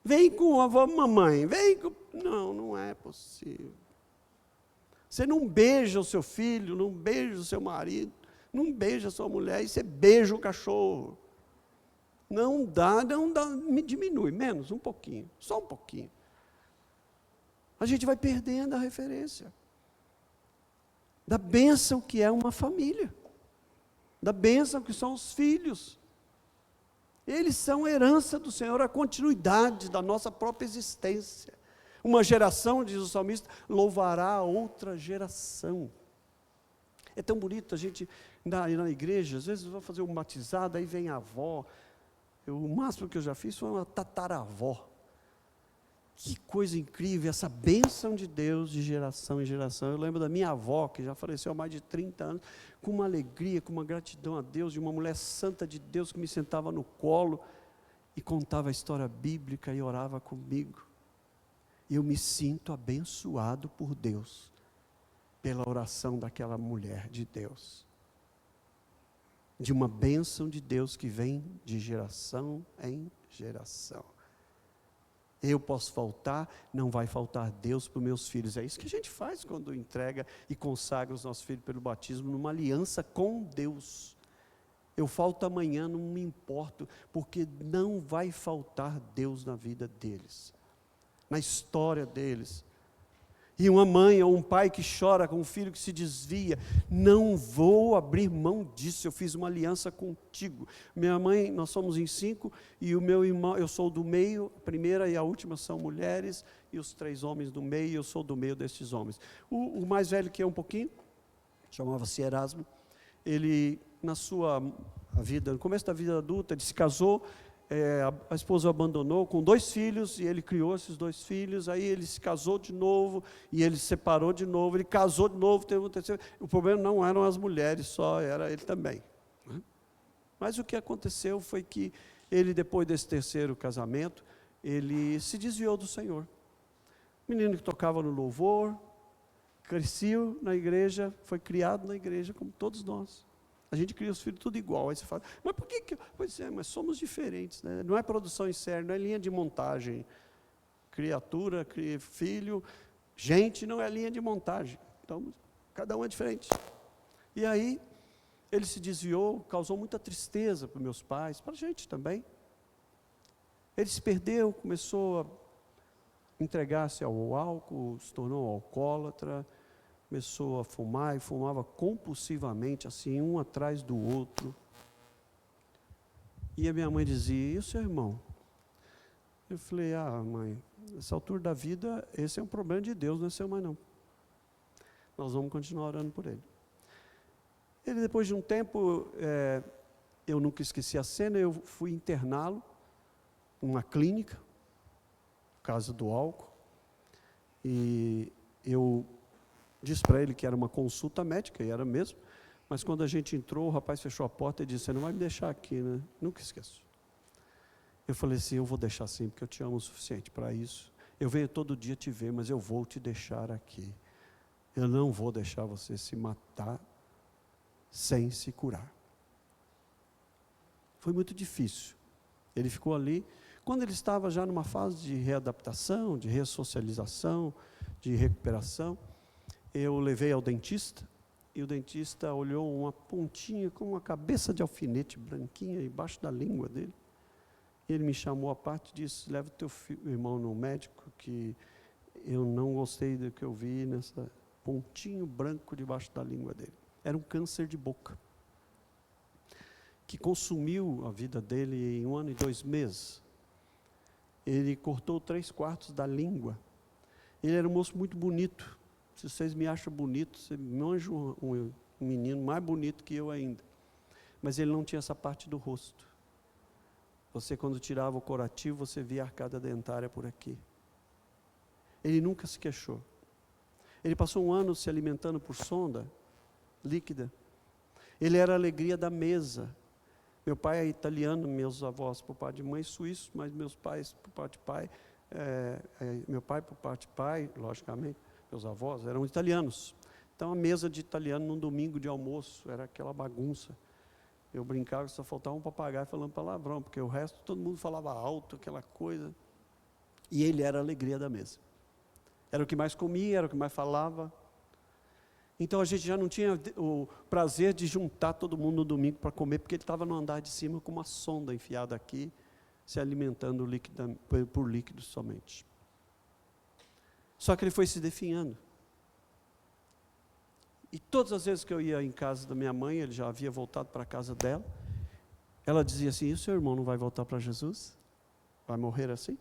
Vem com a avó, mamãe, vem com... Não é possível. Você não beija o seu filho, não beija o seu marido, não beija a sua mulher, e você beija o cachorro. Não dá, me diminui, menos, um pouquinho, só um pouquinho. A gente vai perdendo a referência da bênção que é uma família, da bênção que são os filhos. Eles são herança do Senhor, a continuidade da nossa própria existência. Uma geração, diz o salmista, louvará a outra geração. É tão bonito a gente, na igreja, às vezes vai fazer um batizado, aí vem a avó. O máximo que eu já fiz foi uma tataravó. Que coisa incrível, essa bênção de Deus de geração em geração. Eu lembro da minha avó, que já faleceu há mais de 30 anos, com uma alegria, com uma gratidão a Deus, de uma mulher santa de Deus que me sentava no colo e contava a história bíblica e orava comigo. Eu me sinto abençoado por Deus, pela oração daquela mulher de Deus. De uma bênção de Deus que vem de geração em geração. Eu posso faltar, não vai faltar Deus para os meus filhos. É isso que a gente faz quando entrega e consagra os nossos filhos pelo batismo, numa aliança com Deus. Eu falto amanhã, não me importo, porque não vai faltar Deus na vida deles, na história deles. E uma mãe ou um pai que chora com um filho que se desvia, não vou abrir mão disso, eu fiz uma aliança contigo. Minha mãe, nós somos em 5, e o meu irmão, eu sou do meio, a primeira e a última são mulheres, e os 3 homens do meio, e eu sou do meio destes homens. O mais velho que eu um pouquinho, chamava-se Erasmo, ele, na sua vida, no começo da vida adulta, ele se casou, a esposa o abandonou com 2 filhos, e ele criou esses 2 filhos, aí ele se casou de novo, e ele se separou de novo, ele casou de novo, teve um terceiro. O problema não eram as mulheres só, era ele também, né? Mas o que aconteceu foi que ele, depois desse terceiro casamento, ele se desviou do Senhor. Menino que tocava no louvor, cresceu na igreja, foi criado na igreja, como todos nós. A gente cria os filhos tudo igual. Aí você fala, mas por que? Pois é, mas somos diferentes, né? Não é produção em série, não é linha de montagem. Criatura, filho, gente não é linha de montagem. Então, cada um é diferente. E aí, ele se desviou, causou muita tristeza para meus pais, para a gente também. Ele se perdeu, começou a entregar-se ao álcool, se tornou alcoólatra, começou a fumar, e fumava compulsivamente, assim, um atrás do outro. E a minha mãe dizia, e o seu irmão? Eu falei, mãe, nessa altura da vida, esse é um problema de Deus, não é seu mais não. Nós vamos continuar orando por ele. Ele, depois de um tempo, eu nunca esqueci a cena, eu fui interná-lo numa clínica, por causa do álcool, e eu disse para ele que era uma consulta médica, e era mesmo, mas quando a gente entrou, o rapaz fechou a porta e disse, você não vai me deixar aqui, né? Nunca esqueço. Eu falei assim, eu vou deixar sim, porque eu te amo o suficiente para isso. Eu venho todo dia te ver, mas eu vou te deixar aqui. Eu não vou deixar você se matar sem se curar. Foi muito difícil. Ele ficou ali. Quando ele estava já numa fase de readaptação, de ressocialização, de recuperação, eu levei ao dentista, e o dentista olhou uma pontinha, com uma cabeça de alfinete branquinha, embaixo da língua dele. E ele me chamou à parte e disse, leva o teu irmão no médico, que eu não gostei do que eu vi nessa pontinho branco debaixo da língua dele. Era um câncer de boca, que consumiu a vida dele em 1 ano e 2 meses. Ele cortou 3/4 da língua. Ele era um moço muito bonito. Se vocês me acham bonito, você me anja um menino mais bonito que eu ainda. Mas ele não tinha essa parte do rosto. Você, quando tirava o corativo, você via a arcada dentária por aqui. Ele nunca se queixou. Ele passou 1 ano se alimentando por sonda líquida. Ele era a alegria da mesa. Meu pai é italiano, meus avós por parte de mãe suíço, mas meus pais por parte de pai, meu pai por parte de pai, logicamente, meus avós eram italianos. Então a mesa de italiano num domingo de almoço era aquela bagunça. Eu brincava que só faltava um papagaio falando palavrão, porque o resto todo mundo falava alto, aquela coisa. E ele era a alegria da mesa. Era o que mais comia, era o que mais falava. Então a gente já não tinha o prazer de juntar todo mundo no domingo para comer, porque ele estava no andar de cima com uma sonda enfiada aqui, se alimentando por líquidos somente. Só que ele foi se definhando. E todas as vezes que eu ia em casa da minha mãe, ele já havia voltado para a casa dela, ela dizia assim, e o seu irmão não vai voltar para Jesus? Vai morrer assim?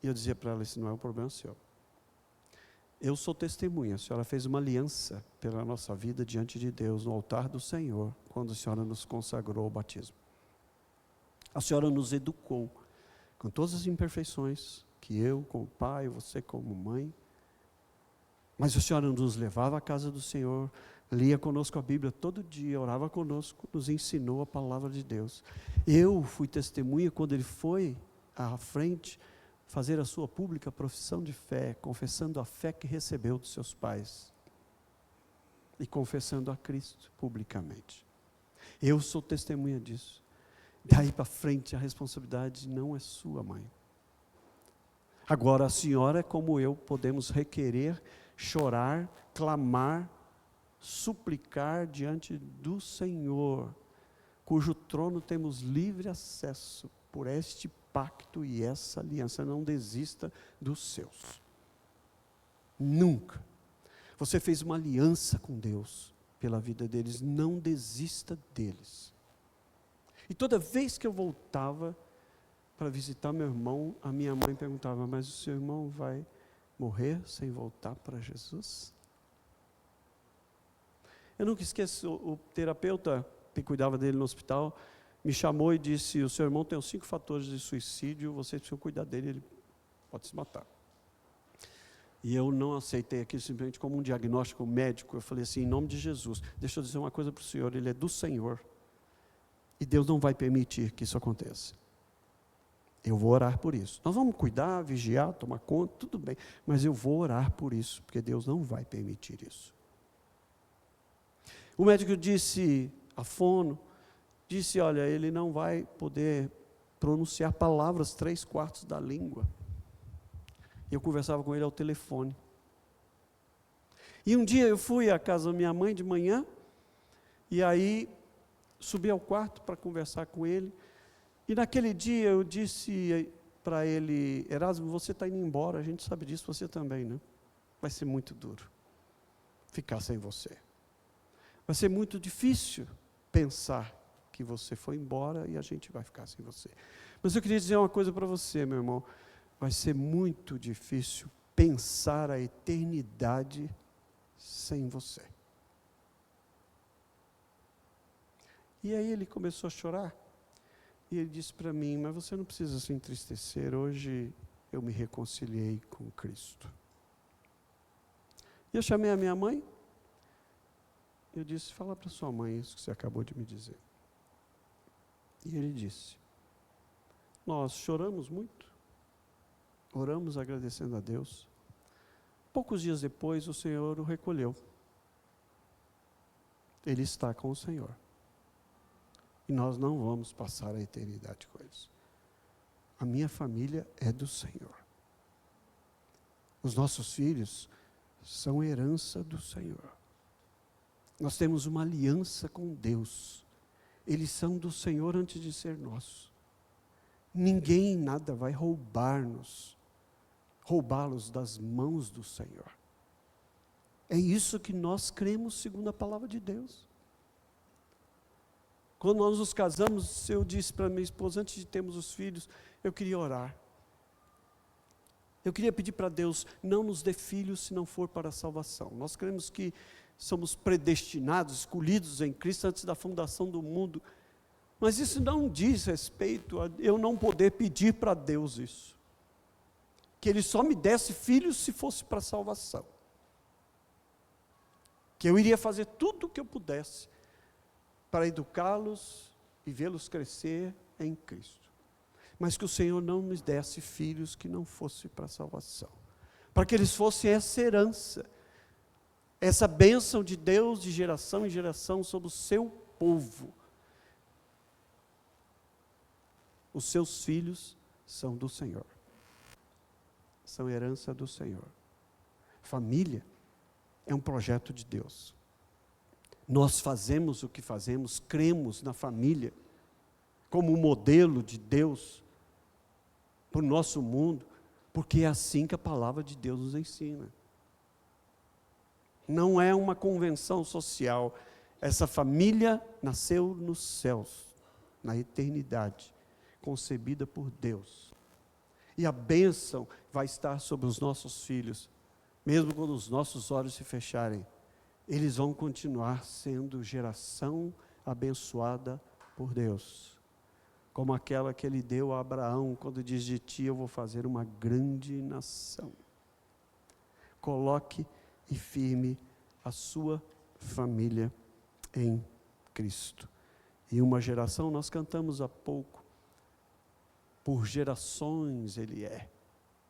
E eu dizia para ela, esse não é o problema seu. Eu sou testemunha, a senhora fez uma aliança pela nossa vida diante de Deus, no altar do Senhor, quando a senhora nos consagrou ao batismo. A senhora nos educou, com todas as imperfeições, que eu como pai, você como mãe, mas a senhora nos levava à casa do Senhor, lia conosco a Bíblia todo dia, orava conosco, nos ensinou a palavra de Deus. Eu fui testemunha quando ele foi à frente fazer a sua pública profissão de fé, confessando a fé que recebeu dos seus pais e confessando a Cristo publicamente. Eu sou testemunha disso. Daí para frente a responsabilidade não é sua, mãe. Agora a senhora, como eu, podemos requerer, chorar, clamar, suplicar diante do Senhor, cujo trono temos livre acesso por este pacto e essa aliança. Não desista dos seus. Nunca. Você fez uma aliança com Deus pela vida deles, não desista deles. E toda vez que eu voltava para visitar meu irmão, a minha mãe perguntava, mas o seu irmão vai morrer sem voltar para Jesus? Eu nunca esqueço, o terapeuta que cuidava dele no hospital, me chamou e disse, o seu irmão tem os 5 fatores de suicídio, vocês precisam cuidar dele, ele pode se matar. E eu não aceitei aquilo simplesmente como um diagnóstico médico, eu falei assim, em nome de Jesus, deixa eu dizer uma coisa para o Senhor, ele é do Senhor, e Deus não vai permitir que isso aconteça. Eu vou orar por isso. Nós vamos cuidar, vigiar, tomar conta, tudo bem, mas eu vou orar por isso, porque Deus não vai permitir isso. O médico disse, a fono, disse, olha, ele não vai poder pronunciar palavras 3/4 da língua. E eu conversava com ele ao telefone. E um dia eu fui à casa da minha mãe de manhã, e aí subi ao quarto para conversar com ele, e naquele dia eu disse para ele, Erasmo, você está indo embora, a gente sabe disso, você também, né? Vai ser muito duro ficar sem você. Vai ser muito difícil pensar que você foi embora e a gente vai ficar sem você. Mas eu queria dizer uma coisa para você, meu irmão, vai ser muito difícil pensar a eternidade sem você. E aí ele começou a chorar, e ele disse para mim, mas você não precisa se entristecer, hoje eu me reconciliei com Cristo. E eu chamei a minha mãe, eu disse, fala para sua mãe isso que você acabou de me dizer. E ele disse, nós choramos muito, oramos agradecendo a Deus. Poucos dias depois o Senhor o recolheu. Ele está com o Senhor. E nós não vamos passar a eternidade com eles. A minha família é do Senhor. Os nossos filhos são herança do Senhor. Nós temos uma aliança com Deus. Eles são do Senhor antes de ser nossos. Ninguém, nada vai roubá-los das mãos do Senhor. É isso que nós cremos segundo a palavra de Deus. Quando nós nos casamos, eu disse para minha esposa, antes de termos os filhos, eu queria orar. Eu queria pedir para Deus, não nos dê filhos se não for para a salvação. Nós cremos que somos predestinados, escolhidos em Cristo antes da fundação do mundo. Mas isso não diz respeito a eu não poder pedir para Deus isso. Que Ele só me desse filhos se fosse para a salvação. Que eu iria fazer tudo o que eu pudesse para educá-los e vê-los crescer em Cristo. Mas que o Senhor não nos desse filhos que não fosse para a salvação. Para que eles fossem essa herança, essa bênção de Deus de geração em geração sobre o seu povo. Os seus filhos são do Senhor. São herança do Senhor. Família é um projeto de Deus. Nós fazemos o que fazemos, cremos na família como um modelo de Deus para o nosso mundo, porque é assim que a palavra de Deus nos ensina. Não é uma convenção social. Essa família nasceu nos céus, na eternidade, concebida por Deus. E a bênção vai estar sobre os nossos filhos, mesmo quando os nossos olhos se fecharem. Eles vão continuar sendo geração abençoada por Deus. Como aquela que Ele deu a Abraão, quando diz, de ti eu vou fazer uma grande nação. Coloque e firme a sua família em Cristo. E uma geração, nós cantamos há pouco, por gerações Ele é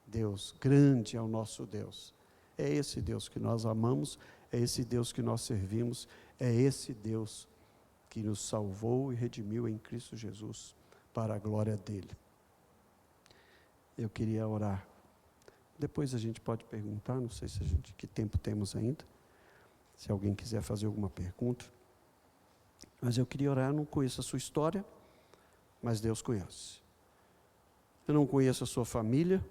Deus, grande é o nosso Deus. É esse Deus que nós amamos, é esse Deus que nós servimos, é esse Deus que nos salvou e redimiu em Cristo Jesus, para a glória dEle. Eu queria orar. Depois a gente pode perguntar, não sei se que tempo temos ainda, se alguém quiser fazer alguma pergunta. Mas eu queria orar, eu não conheço a sua história, mas Deus conhece. Eu não conheço a sua família,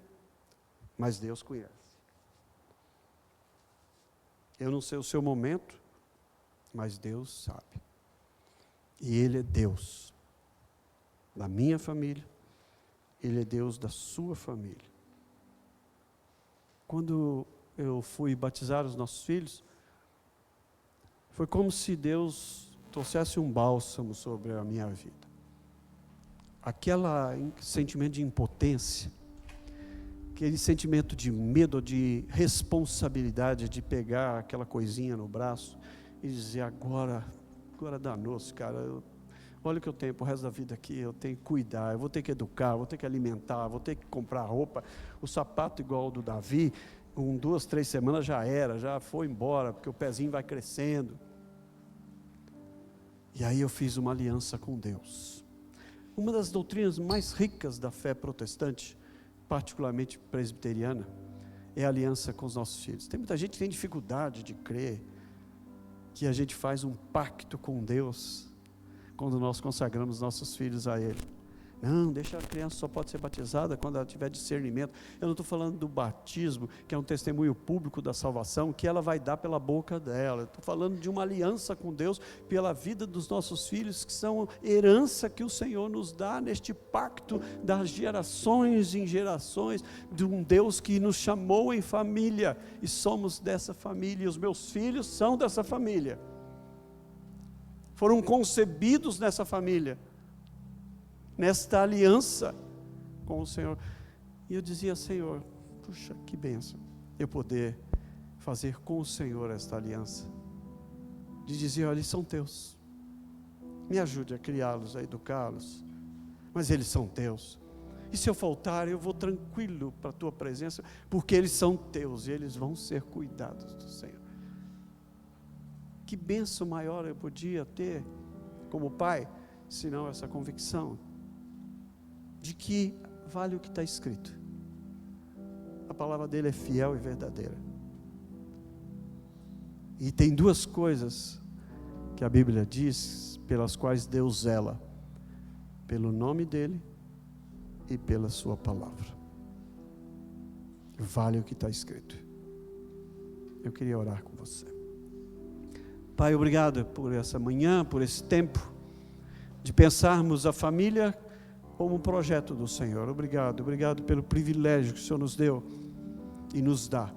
mas Deus conhece. Eu não sei o seu momento, mas Deus sabe. E Ele é Deus da minha família, Ele é Deus da sua família. Quando eu fui batizar os nossos filhos, foi como se Deus trouxesse um bálsamo sobre a minha vida. Aquele sentimento de impotência, aquele sentimento de medo, de responsabilidade, de pegar aquela coisinha no braço e dizer, agora danou-se, cara, olha o que eu tenho para o resto da vida aqui, eu tenho que cuidar, eu vou ter que educar, vou ter que alimentar, vou ter que comprar roupa. O sapato igual ao do Davi, 2, 3 semanas já foi embora, porque o pezinho vai crescendo. E aí eu fiz uma aliança com Deus. Uma das doutrinas mais ricas da fé protestante, particularmente presbiteriana, é a aliança com os nossos filhos. Tem muita gente que tem dificuldade de crer que a gente faz um pacto com Deus quando nós consagramos nossos filhos a Ele. Não, deixa a criança, só pode ser batizada quando ela tiver discernimento. Eu não estou falando do batismo, que é um testemunho público da salvação, que ela vai dar pela boca dela. Eu estou falando de uma aliança com Deus, pela vida dos nossos filhos, que são herança que o Senhor nos dá neste pacto das gerações em gerações, de um Deus que nos chamou em família, e somos dessa família, e os meus filhos são dessa família. Foram concebidos nessa família, nesta aliança com o Senhor. E eu dizia, Senhor, puxa, que bênção eu poder fazer com o Senhor esta aliança, de dizer, olha, eles são teus, me ajude a criá-los, a educá-los, mas eles são teus, e se eu faltar, eu vou tranquilo para a tua presença, porque eles são teus, e eles vão ser cuidados do Senhor. Que bênção maior eu podia ter como pai, senão essa convicção de que vale o que está escrito. A palavra dele é fiel e verdadeira. E tem 2 coisas que a Bíblia diz, pelas quais Deus zela: pelo nome dele e pela sua palavra. Vale o que está escrito. Eu queria orar com você. Pai, obrigado por essa manhã, por esse tempo de pensarmos a família como um projeto do Senhor. Obrigado pelo privilégio que o Senhor nos deu e nos dá,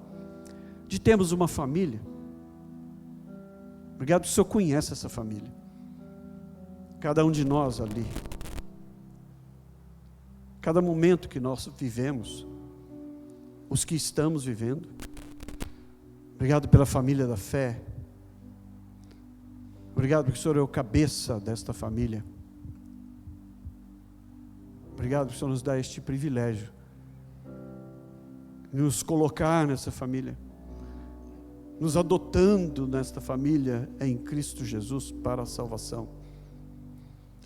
de termos uma família. Obrigado que o Senhor conhece essa família, cada um de nós ali, cada momento que nós vivemos, os que estamos vivendo. Obrigado pela família da fé. Obrigado porque o Senhor é o cabeça desta família. Obrigado porque o Senhor nos dá este privilégio, nos colocar nessa família, nos adotando nesta família em Cristo Jesus para a salvação.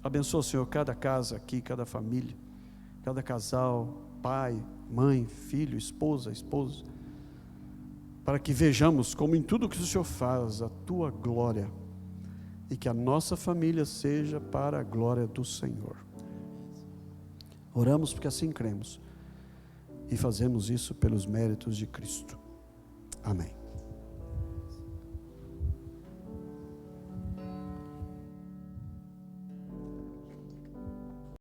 Abençoa, Senhor, cada casa aqui, cada família, cada casal, pai, mãe, filho, esposa, esposo, para que vejamos como em tudo que o Senhor faz a tua glória, e que a nossa família seja para a glória do Senhor. Oramos porque assim cremos e fazemos isso pelos méritos de Cristo. Amém.